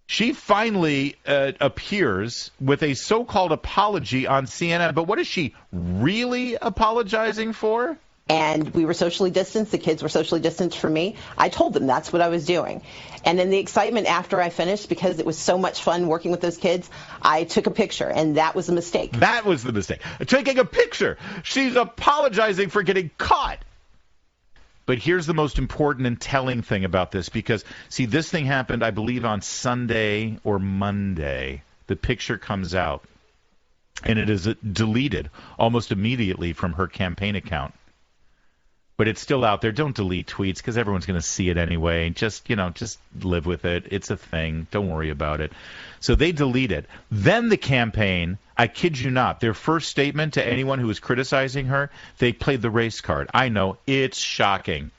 She finally appears with a so-called apology on CNN. But what is she really apologizing for? And we were socially distanced. The kids were socially distanced from me. I told them that's what I was doing. And in the excitement after I finished, because it was so much fun working with those kids, I took a picture, and that was a mistake. That was the mistake. Taking a picture. She's apologizing for getting caught. But here's the most important and telling thing about this, because, see, this thing happened, I believe, on Sunday or Monday. The picture comes out, and it is deleted almost immediately from her campaign account. But it's still out there. Don't delete tweets because everyone's going to see it anyway. Just live with it. It's a thing. Don't worry about it. So they delete it. Then the campaign, I kid you not, their first statement to anyone who was criticizing her, they played the race card. I know. It's shocking.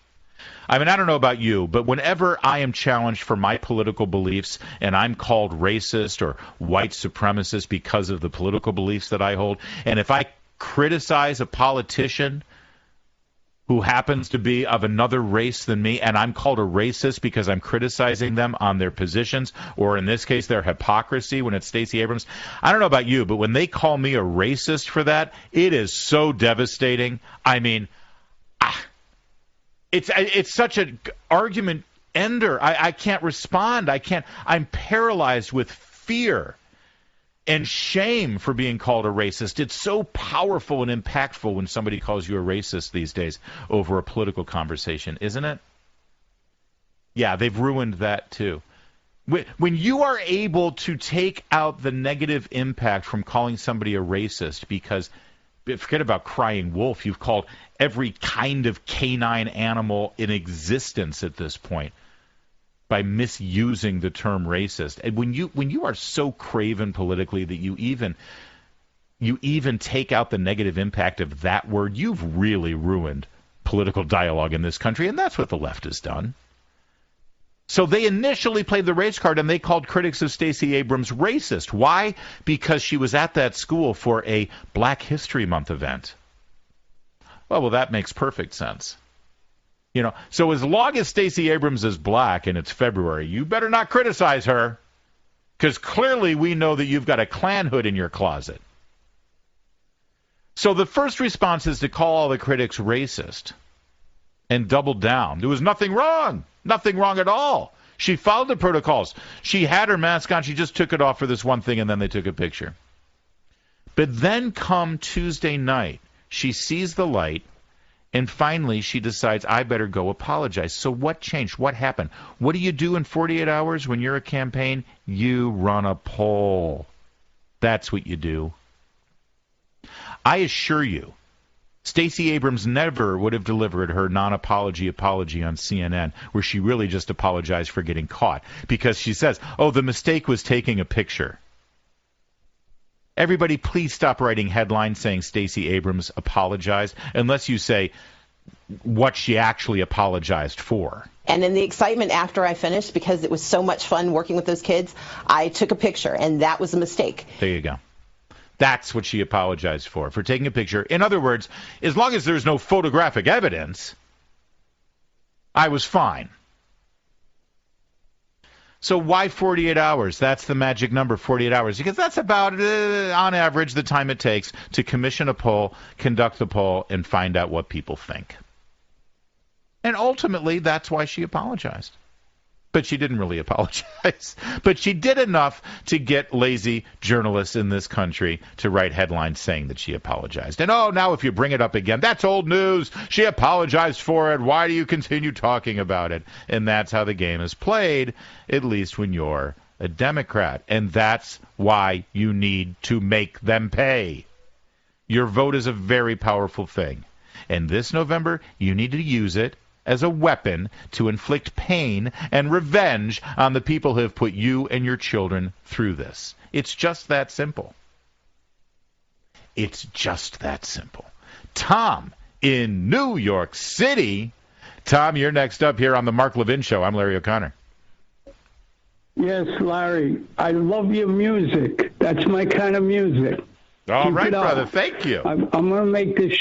I mean, I don't know about you, but whenever I am challenged for my political beliefs and I'm called racist or white supremacist because of the political beliefs that I hold, and if I criticize a politician who happens to be of another race than me, and I'm called a racist because I'm criticizing them on their positions, or in this case, their hypocrisy when it's Stacey Abrams. I don't know about you, but when they call me a racist for that, it is so devastating. I mean, it's such an argument ender. I can't respond. I'm paralyzed with fear and shame for being called a racist. It's so powerful and impactful when somebody calls you a racist these days over a political conversation, isn't it? Yeah, they've ruined that too. When you are able to take out the negative impact from calling somebody a racist, because forget about crying wolf, you've called every kind of canine animal in existence at this point by misusing the term racist. And when you are so craven politically that you even take out the negative impact of that word, you've really ruined political dialogue in this country, and that's what the left has done. So they initially played the race card, and they called critics of Stacey Abrams racist. Why? Because she was at that school for a Black History Month event. Well, that makes perfect sense. So as long as Stacey Abrams is black and it's February, you better not criticize her, because clearly we know that you've got a Klan hood in your closet. So the first response is to call all the critics racist and double down. There was nothing wrong at all. She followed the protocols. She had her mask on. She just took it off for this one thing, and then they took a picture. But then come Tuesday night, she sees the light, and finally, she decides, I better go apologize. So what changed? What happened? What do you do in 48 hours when you're a campaign? You run a poll. That's what you do. I assure you, Stacey Abrams never would have delivered her non-apology apology on CNN, where she really just apologized for getting caught, because she says, the mistake was taking a picture. Everybody, please stop writing headlines saying Stacey Abrams apologized, unless you say what she actually apologized for. And in the excitement after I finished, because it was so much fun working with those kids, I took a picture, and that was a mistake. There you go. That's what she apologized for taking a picture. In other words, as long as there's no photographic evidence, I was fine. So why 48 hours? That's the magic number, 48 hours, because that's about, on average, the time it takes to commission a poll, conduct the poll, and find out what people think. And ultimately, that's why she apologized. But she didn't really apologize. But she did enough to get lazy journalists in this country to write headlines saying that she apologized. And, now if you bring it up again, that's old news. She apologized for it. Why do you continue talking about it? And that's how the game is played, at least when you're a Democrat. And that's why you need to make them pay. Your vote is a very powerful thing. And this November, you need to use it as a weapon to inflict pain and revenge on the people who have put you and your children through this. It's just that simple. It's just that simple. Tom in New York City. Tom, you're next up here on the Mark Levin Show. I'm Larry O'Connor. Yes, Larry. I love your music. That's my kind of music. All right, brother. Thank you. I'm going to make this...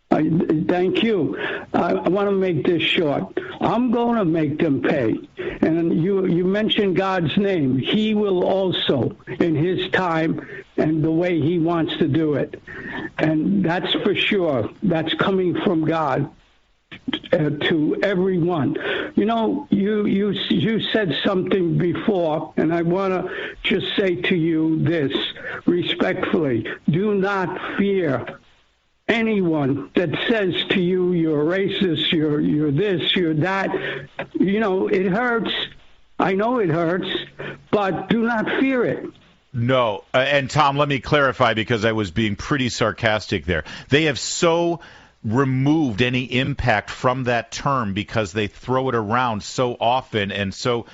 thank you. I want to make this short. I'm going to make them pay. And you mentioned God's name. He will also, in his time and the way he wants to do it. And that's for sure. That's coming from God to everyone. You said something before, and I want to just say to you this respectfully. Do not fear anyone that says to you, you're racist, you're this, you're that. It hurts. I know it hurts, but do not fear it. No. And Tom, let me clarify, because I was being pretty sarcastic there. They have so removed any impact from that term because they throw it around so often and so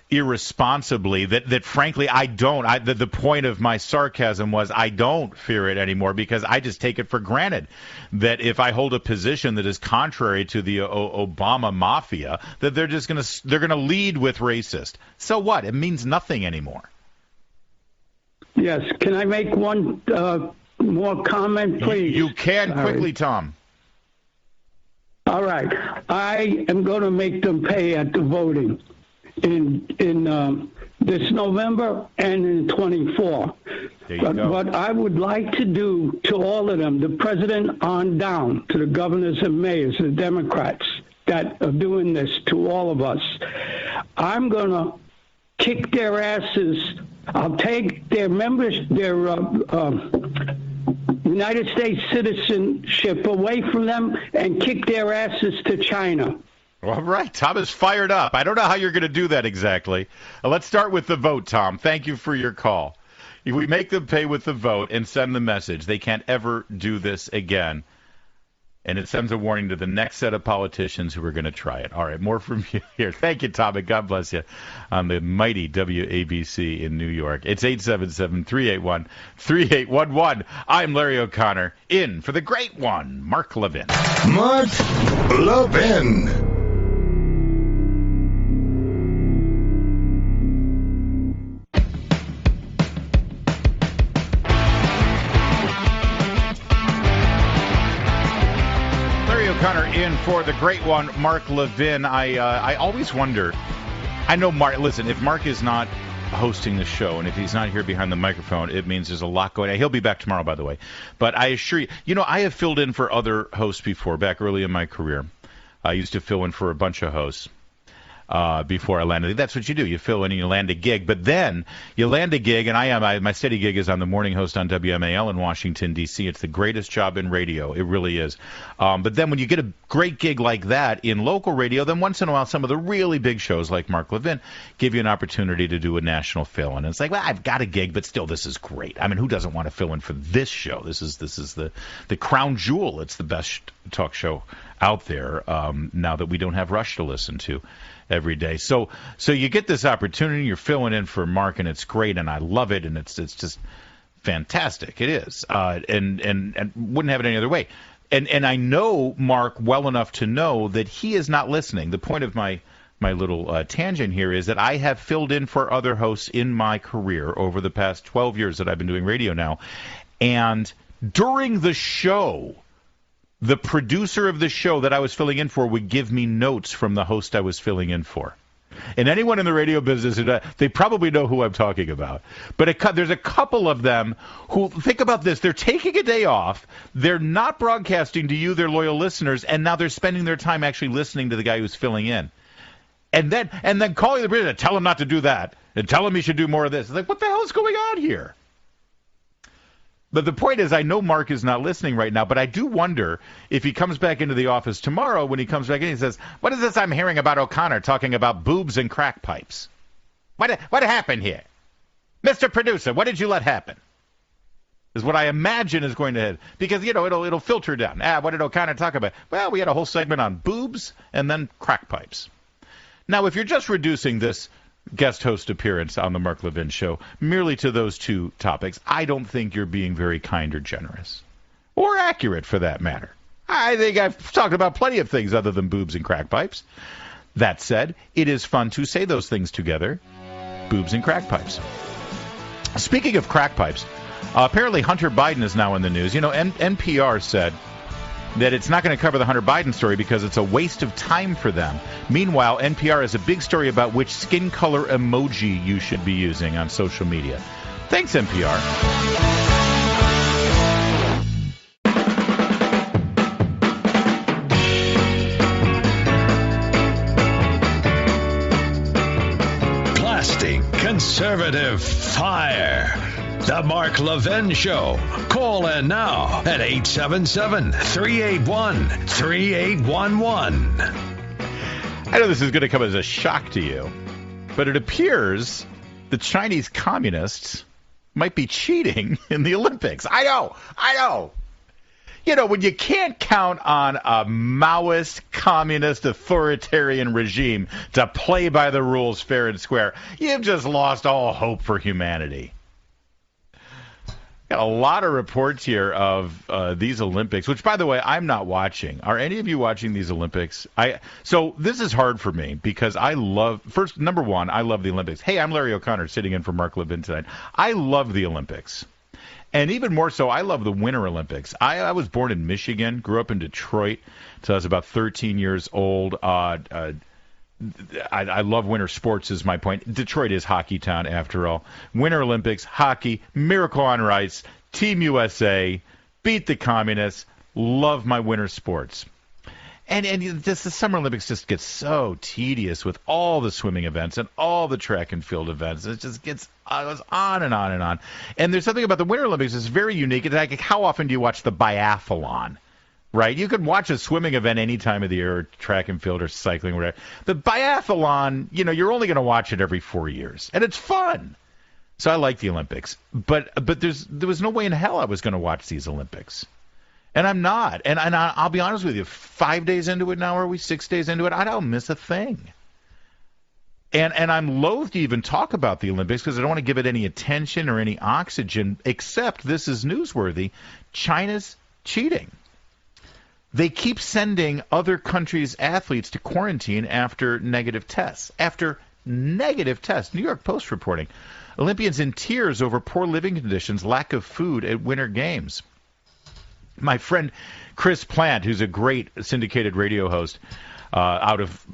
irresponsibly that frankly I don't. The point of my sarcasm was I don't fear it anymore, because I just take it for granted that if I hold a position that is contrary to the Obama mafia, that they're gonna lead with racist. So what? It means nothing anymore. Yes. Can I make one more comment, please? You can quickly, Tom. All right. I am going to make them pay at the voting in this November and in 24. What I would like to do to all of them, the president on down, to the governors and mayors, the Democrats that are doing this to all of us, I'm going to kick their asses. I'll take their United States citizenship away from them and kick their asses to China. All right, Tom is fired up. I don't know how you're going to do that exactly. Let's start with the vote, Tom. Thank you for your call. If we make them pay with the vote and send the message, they can't ever do this again. And it sends a warning to the next set of politicians who are going to try it. All right, more from you here. Thank you, Tom, and God bless you on the mighty WABC in New York. It's 877-381-3811. I'm Larry O'Connor, in for the great one, Mark Levin. Mark Levin. O'Connor in for the great one, Mark Levin. I always wonder, I know Mark, listen, if Mark is not hosting the show and if he's not here behind the microphone, it means there's a lot going on. He'll be back tomorrow, by the way. But I assure you, I have filled in for other hosts before, back early in my career. I used to fill in for a bunch of hosts before I landed. That's what you do. You fill in and you land a gig. But then you land a gig, and my steady gig is on the morning host on WMAL in Washington, D.C. It's the greatest job in radio. It really is. But then when you get a great gig like that in local radio, then once in a while some of the really big shows like Mark Levin give you an opportunity to do a national fill-in. And it's like, well, I've got a gig, but still this is great. I mean, who doesn't want to fill in for this show? This is the crown jewel. It's the best talk show out there now that we don't have Rush to listen to every day. So you get this opportunity, you're filling in for Mark, and it's great, and I love it, and it's just fantastic. It is, and wouldn't have it any other way. And I know Mark well enough to know that he is not listening. The point of my little tangent here is that I have filled in for other hosts in my career over the past 12 years that I've been doing radio now, and during the show, the producer of the show that I was filling in for would give me notes from the host I was filling in for. And anyone in the radio business, they probably know who I'm talking about. But there's a couple of them who, think about this, they're taking a day off, they're not broadcasting to you, their loyal listeners, and now they're spending their time actually listening to the guy who's filling in. And then calling the producer, tell him not to do that, and tell him he should do more of this. It's like, what the hell is going on here? But the point is, I know Mark is not listening right now, but I do wonder if he comes back into the office tomorrow, when he comes back in, he says, what is this I'm hearing about O'Connor talking about boobs and crack pipes? What happened here? Mr. Producer, what did you let happen? Is what I imagine is going to happen. Because, it'll filter down. What did O'Connor talk about? Well, we had a whole segment on boobs and then crack pipes. Now, if you're just reducing this guest host appearance on the Mark Levin Show merely to those two topics, I don't think you're being very kind or generous. Or accurate, for that matter. I think I've talked about plenty of things other than boobs and crack pipes. That said, it is fun to say those things together. Boobs and crack pipes. Speaking of crack pipes, apparently Hunter Biden is now in the news. NPR said that it's not going to cover the Hunter Biden story because it's a waste of time for them. Meanwhile, NPR has a big story about which skin color emoji you should be using on social media. Thanks, NPR. Blasting conservative fire. The Mark Levin Show. Call in now at 877-381-3811. I know this is going to come as a shock to you, but it appears the Chinese communists might be cheating in the Olympics. I know. When you can't count on a Maoist, communist, authoritarian regime to play by the rules fair and square, you've just lost all hope for humanity. Got a lot of reports here of these Olympics, which, by the way, I'm not watching. Are any of you watching these Olympics? So this is hard for me because number one, I love the Olympics. Hey, I'm Larry O'Connor sitting in for Mark Levin tonight. I love the Olympics. And even more so, I love the Winter Olympics. I was born in Michigan, grew up in Detroit until I was about 13 years old. I love winter sports is my point. Detroit is hockey town after all. Winter Olympics, hockey, Miracle on Ice, Team USA, beat the communists. Love my winter sports. And the Summer Olympics just gets so tedious with all the swimming events and all the track and field events. It just goes on and on and on. And there's something about the Winter Olympics that's very unique. It's like, how often do you watch the biathlon? Right? You can watch a swimming event any time of the year, or track and field, or cycling, or whatever. The biathlon, you're only going to watch it every 4 years, and it's fun. So I like the Olympics, but there was no way in hell I was going to watch these Olympics, and I'm not. And I'll be honest with you, 5 days into it now, are we 6 days into it? I don't miss a thing. And I'm loath to even talk about the Olympics because I don't want to give it any attention or any oxygen. Except this is newsworthy: China's cheating. They keep sending other countries' athletes to quarantine after negative tests. New York Post reporting. Olympians in tears over poor living conditions, lack of food at Winter Games. My friend Chris Plant, who's a great syndicated radio host out of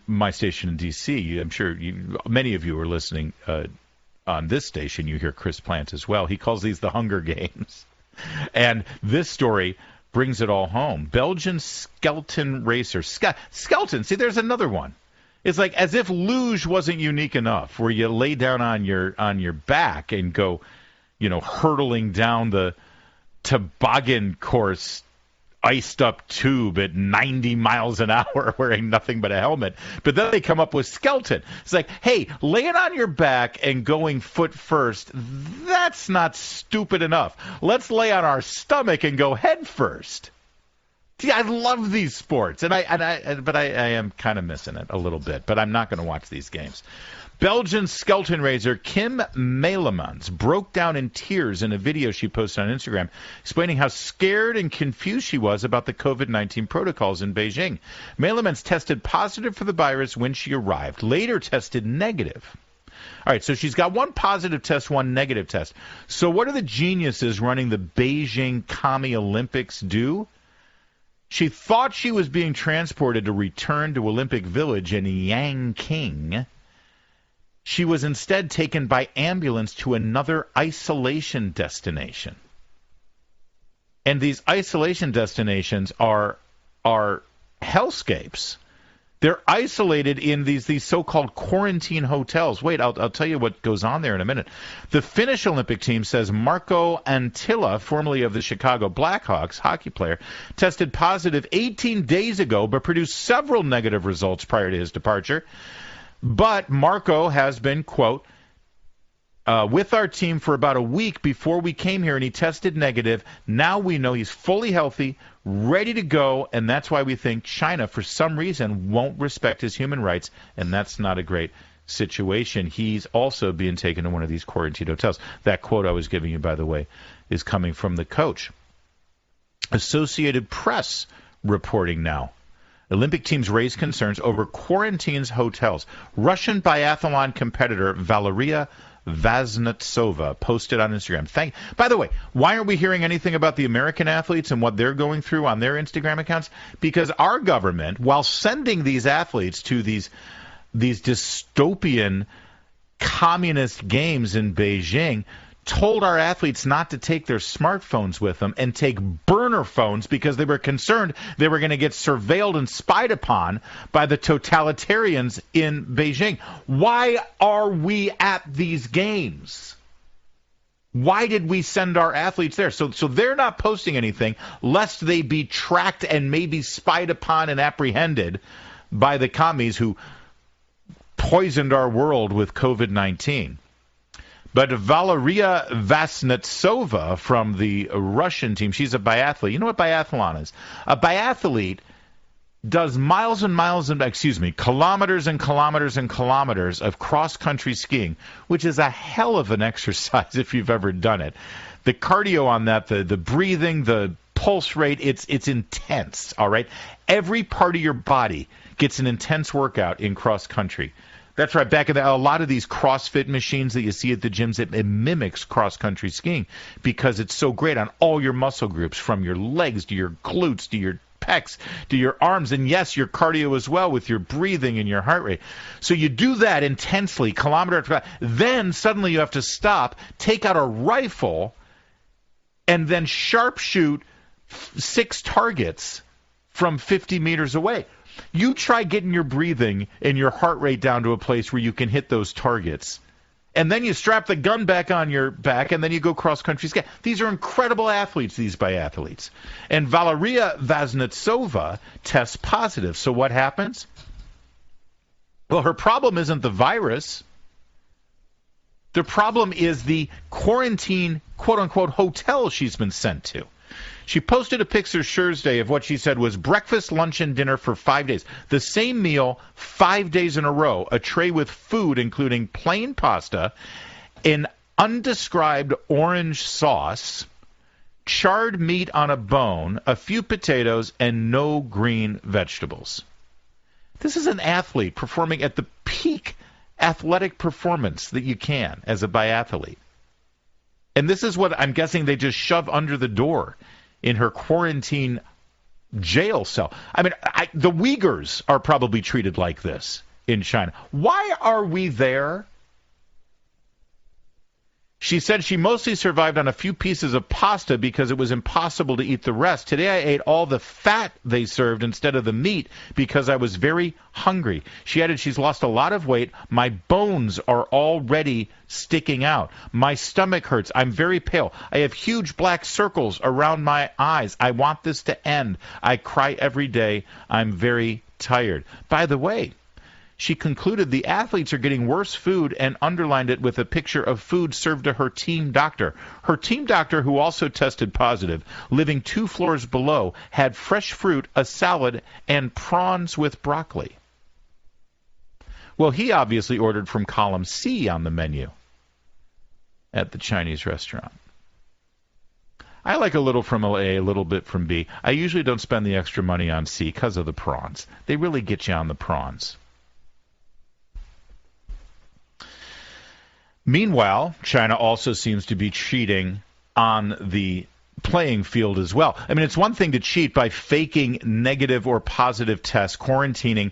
my station in D.C., I'm sure many of you are listening on this station. You hear Chris Plant as well. He calls these the Hunger Games. And this story brings it all home. Belgian skeleton racer. Skeleton, see, there's another one. It's like as if luge wasn't unique enough, where you lay down on your back and go, hurtling down the toboggan course, iced up tube at 90 miles an hour wearing nothing but a helmet. But then they come up with skeleton. It's like, hey, laying on your back and going foot first, that's not stupid enough. Let's lay on our stomach and go head first. See, I love these sports, but I am kind of missing it a little bit. But I'm not going to watch these games. Belgian skeleton raiser Kim Meilemans broke down in tears in a video she posted on Instagram, explaining how scared and confused she was about the COVID-19 protocols in Beijing. Meilemans tested positive for the virus when she arrived, later tested negative. All right, so she's got one positive test, one negative test. So what do the geniuses running the Beijing Commie Olympics do? She thought she was being transported to return to Olympic Village in Yanqing. She was instead taken by ambulance to another isolation destination. And these isolation destinations are hellscapes. They're isolated in these so-called quarantine hotels. Wait, I'll tell you what goes on there in a minute. The Finnish Olympic team says Marko Anttila, formerly of the Chicago Blackhawks, hockey player, tested positive 18 days ago but produced several negative results prior to his departure. But Marko has been, quote, with our team for about a week before we came here, and he tested negative. Now we know he's fully healthy, ready to go, and that's why we think China, for some reason, won't respect his human rights, and that's not a great situation. He's also being taken to one of these quarantine hotels. That quote I was giving you, by the way, is coming from the coach. Associated Press reporting now. Olympic teams raise concerns over quarantines hotels. Russian biathlon competitor Valeria Vaznetsova posted on Instagram. By the way, why aren't we hearing anything about the American athletes and what they're going through on their Instagram accounts? Because our government, while sending these athletes to these dystopian communist games in Beijing, told our athletes not to take their smartphones with them and take burner phones because they were concerned they were going to get surveilled and spied upon by the totalitarians in Beijing. Why are we at these games? Why did we send our athletes there? So they're not posting anything lest they be tracked and maybe spied upon and apprehended by the commies who poisoned our world with COVID-19. But Valeria Vaznetsova from the Russian team, she's a biathlete. You know what biathlon is? A biathlete does kilometers and kilometers and kilometers of cross-country skiing, which is a hell of an exercise if you've ever done it. The cardio on that, the breathing, the pulse rate, it's intense, all right? Every part of your body gets an intense workout in cross-country. That's right. Back in a lot of these CrossFit machines that you see at the gyms, it mimics cross-country skiing because it's so great on all your muscle groups, from your legs to your glutes to your pecs to your arms, and yes, your cardio as well with your breathing and your heart rate. So you do that intensely, kilometer after kilometer. Then suddenly you have to stop, take out a rifle, and then sharpshoot 6 targets from 50 meters away. You try getting your breathing and your heart rate down to a place where you can hit those targets. And then you strap the gun back on your back, and then you go cross-country skiing. These are incredible athletes, these biathletes. And Valeria Vaznetsova tests positive. So what happens? Well, her problem isn't the virus. The problem is the quarantine, quote-unquote, hotel she's been sent to. She posted a picture Thursday of what she said was breakfast, lunch, and dinner for 5 days. The same meal 5 days in a row, a tray with food including plain pasta, an undescribed orange sauce, charred meat on a bone, a few potatoes, and no green vegetables. This is an athlete performing at the peak athletic performance that you can as a biathlete. And this is what I'm guessing they just shove under the door in her quarantine jail cell. I mean, the Uyghurs are probably treated like this in China. Why are we there? She said she mostly survived on a few pieces of pasta because it was impossible to eat the rest. Today I ate all the fat they served instead of the meat because I was very hungry. She added she's lost a lot of weight. My bones are already sticking out. My stomach hurts. I'm very pale. I have huge black circles around my eyes. I want this to end. I cry every day. I'm very tired. By the way, she concluded the athletes are getting worse food and underlined it with a picture of food served to her team doctor. Her team doctor, who also tested positive, living 2 floors below, had fresh fruit, a salad, and prawns with broccoli. Well, he obviously ordered from column C on the menu at the Chinese restaurant. I like a little from A, a little bit from B. I usually don't spend the extra money on C because of the prawns. They really get you on the prawns. Meanwhile, China also seems to be cheating on the playing field as well. I mean, it's one thing to cheat by faking negative or positive tests, quarantining,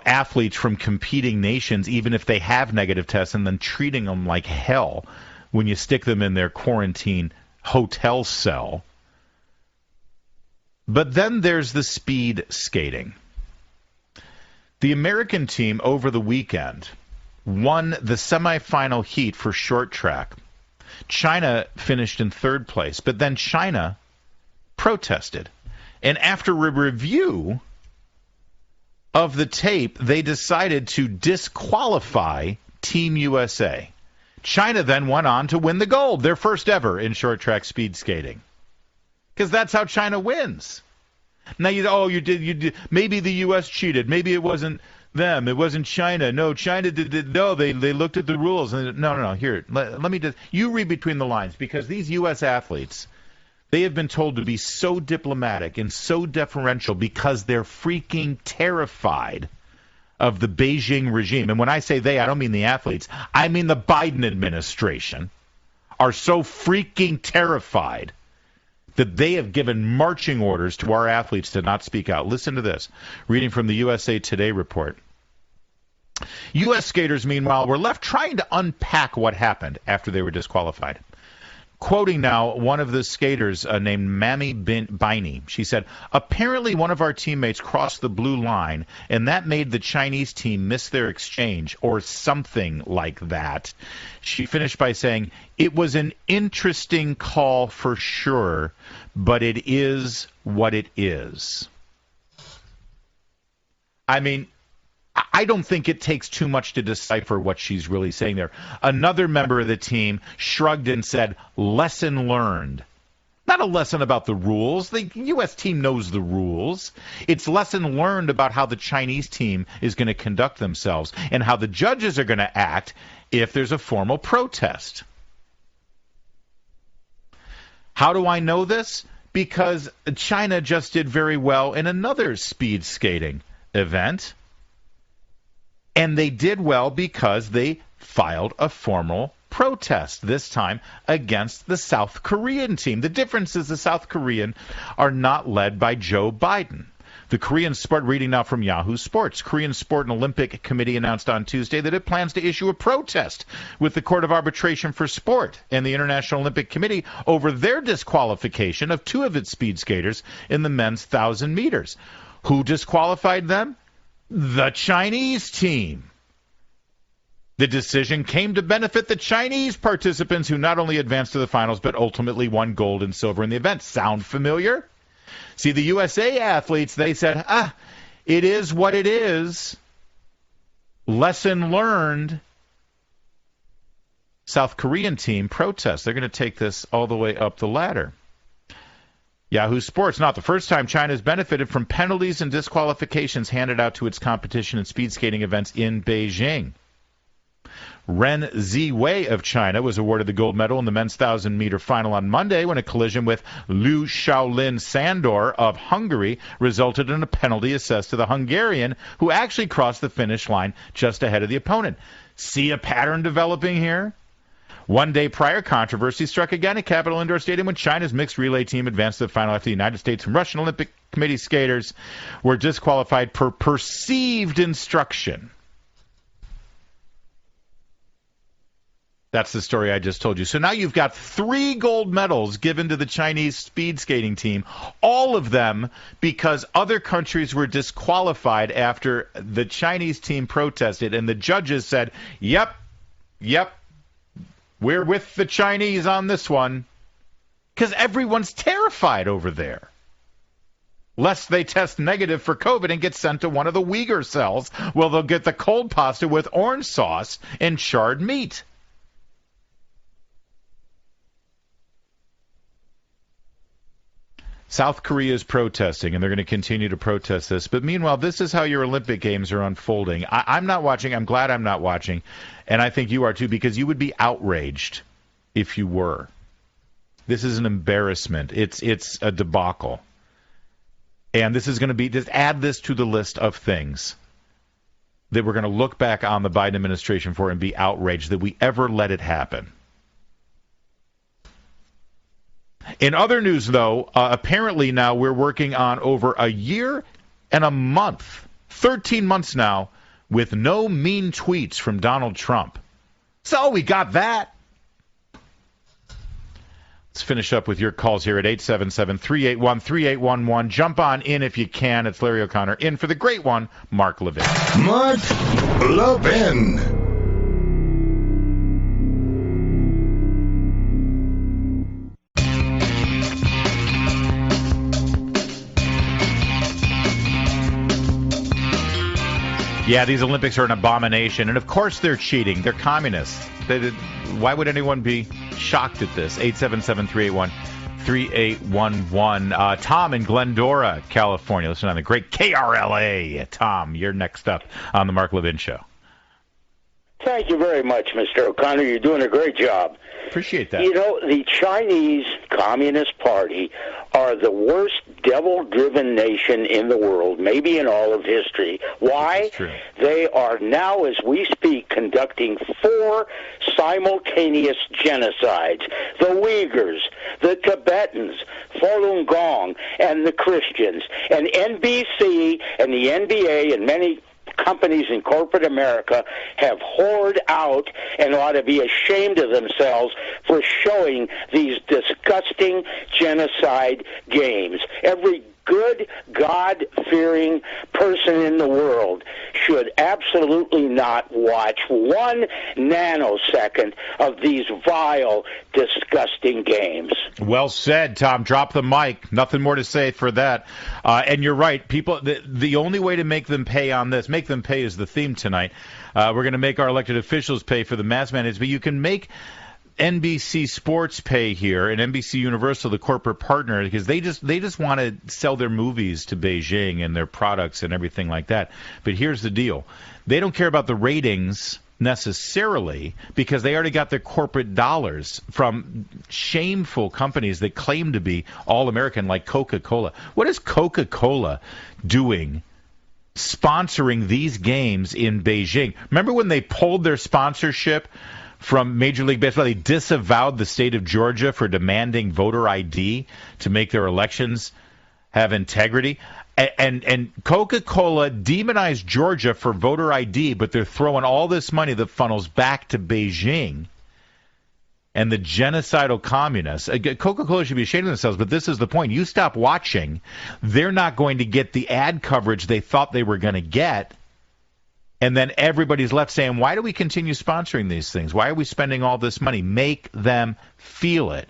athletes from competing nations, even if they have negative tests, and then treating them like hell when you stick them in their quarantine hotel cell. But then there's the speed skating. The American team over the weekend won the semifinal heat for short track. China finished in third place, but then China protested. And after a review of the tape, they decided to disqualify Team USA. China then went on to win the gold, their first ever in short track speed skating. Because that's how China wins. Now you did. Maybe the U.S. cheated. Maybe it wasn't them. It wasn't China. No, China did. No, they looked at the rules. And no. Here, let me just. You read between the lines, because these U.S. athletes, they have been told to be so diplomatic and so deferential because they're freaking terrified of the Beijing regime. And when I say they, I don't mean the athletes. I mean the Biden administration are so freaking terrified that they have given marching orders to our athletes to not speak out. Listen to this, reading from the USA Today report. U.S. skaters, meanwhile, were left trying to unpack what happened after they were disqualified. Quoting now one of the skaters named Mamie Biney, she said, apparently one of our teammates crossed the blue line, and that made the Chinese team miss their exchange, or something like that. She finished by saying, it was an interesting call for sure, but it is what it is. I mean, I don't think it takes too much to decipher what she's really saying there. Another member of the team shrugged and said, lesson learned. Not a lesson about the rules. The U.S. team knows the rules. It's lesson learned about how the Chinese team is going to conduct themselves and how the judges are going to act if there's a formal protest. How do I know this? Because China just did very well in another speed skating event. And they did well because they filed a formal protest, this time against the South Korean team. The difference is the South Korean are not led by Joe Biden. The Korean Sport, reading now from Yahoo Sports, Korean Sport and Olympic Committee announced on Tuesday that it plans to issue a protest with the Court of Arbitration for Sport and the International Olympic Committee over their disqualification of two of its speed skaters in the men's 1,000 meters. Who disqualified them? The Chinese team. The decision came to benefit the Chinese participants, who not only advanced to the finals but ultimately won gold and silver in the event. Sound familiar? See, the USA athletes, they said, it is what it is. Lesson learned. South Korean team protests. They're going to take this all the way up the ladder. Yahoo Sports, not the first time China has benefited from penalties and disqualifications handed out to its competition and speed skating events in Beijing. Ren Ziwei of China was awarded the gold medal in the men's 1,000-meter final on Monday when a collision with Liu Shaolin Sandor of Hungary resulted in a penalty assessed to the Hungarian, who actually crossed the finish line just ahead of the opponent. See a pattern developing here? One day prior, controversy struck again at Capitol Indoor Stadium when China's mixed relay team advanced to the final after the United States and Russian Olympic Committee skaters were disqualified per perceived instruction. That's the story I just told you. So now you've got 3 gold medals given to the Chinese speed skating team, all of them because other countries were disqualified after the Chinese team protested, and the judges said, yep, we're with the Chinese on this one, because everyone's terrified over there, lest they test negative for COVID and get sent to one of the Uyghur cells. Well, they'll get the cold pasta with orange sauce and charred meat. South Korea is protesting, and they're going to continue to protest this. But meanwhile, this is how your Olympic Games are unfolding. I'm not watching. I'm glad I'm not watching. And I think you are too, because you would be outraged if you were. This is an embarrassment. It's a debacle. And this is going to be, just add this to the list of things that we're going to look back on the Biden administration for and be outraged that we ever let it happen. In other news, though, apparently now we're working on over a year and a month, 13 months now, with no mean tweets from Donald Trump. So we got that. Let's finish up with your calls here at 877-381-3811. Jump on in if you can. It's Larry O'Connor in for the great one, Mark Levin. Mark Levin. Yeah, these Olympics are an abomination, and of course they're cheating. They're communists. Why would anyone be shocked at this? 877-381-3811. Tom in Glendora, California. Listen on the great KRLA. Tom, you're next up on the Mark Levin Show. Thank you very much, Mr. O'Connor. You're doing a great job. Appreciate that. You know, the Chinese Communist Party are the worst devil-driven nation in the world, maybe in all of history. Why? They are now, as we speak, conducting 4 simultaneous genocides. The Uyghurs, the Tibetans, Falun Gong, and the Christians. And NBC and the NBA and many companies in corporate America have whored out and ought to be ashamed of themselves for showing these disgusting genocide games. Every good, God-fearing person in the world should absolutely not watch 1 nanosecond of these vile, disgusting games. Well said, Tom. Drop the mic. Nothing more to say for that. And you're right. People, the only way to make them pay on this, make them pay is the theme tonight. We're going to make our elected officials pay for the mask mandates, but you can make NBC Sports pay here and NBC Universal, the corporate partner, because they just want to sell their movies to Beijing and their products and everything like that. But here's the deal. They don't care about the ratings necessarily because they already got their corporate dollars from shameful companies that claim to be all-American like Coca-Cola. What is Coca-Cola doing sponsoring these games in Beijing? Remember when they pulled their sponsorship from Major League Baseball? They disavowed the state of Georgia for demanding voter ID to make their elections have integrity. And Coca-Cola demonized Georgia for voter ID, but they're throwing all this money that funnels back to Beijing and the genocidal communists. Coca-Cola should be ashamed of themselves, but this is the point. You stop watching, they're not going to get the ad coverage they thought they were going to get. And then everybody's left saying, why do we continue sponsoring these things? Why are we spending all this money? Make them feel it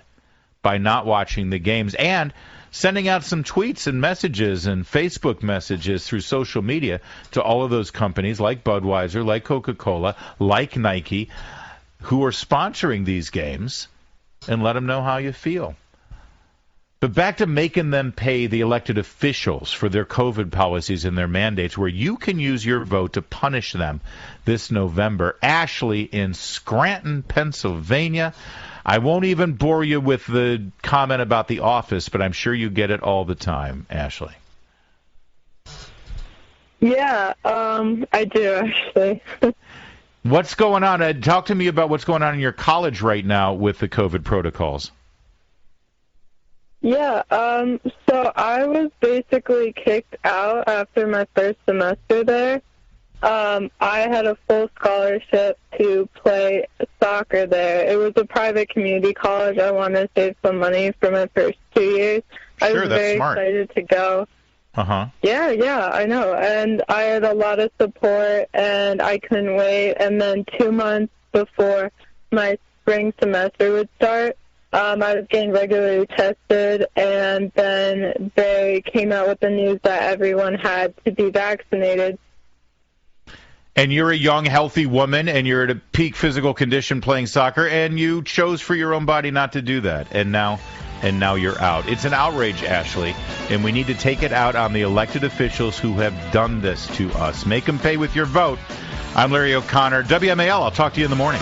by not watching the games and sending out some tweets and messages and Facebook messages through social media to all of those companies like Budweiser, like Coca-Cola, like Nike, who are sponsoring these games, and let them know how you feel. But back to making them pay the elected officials for their COVID policies and their mandates, where you can use your vote to punish them this November. Ashley in Scranton, Pennsylvania. I won't even bore you with the comment about the office, but I'm sure you get it all the time, Ashley. Yeah, I do, actually. What's going on? Talk to me about what's going on in your college right now with the COVID protocols. Yeah, so I was basically kicked out after my first semester there. I had a full scholarship to play soccer there. It was a private community college. I wanted to save some money for my first 2 years. I was very excited to go. Uh-huh. Yeah, I know. And I had a lot of support, and I couldn't wait. And then 2 months before my spring semester would start, I was getting regularly tested, and then they came out with the news that everyone had to be vaccinated. And you're a young, healthy woman, and you're at a peak physical condition playing soccer, and you chose for your own body not to do that. And now you're out. It's an outrage, Ashley, and we need to take it out on the elected officials who have done this to us. Make them pay with your vote. I'm Larry O'Connor, WMAL. I'll talk to you in the morning.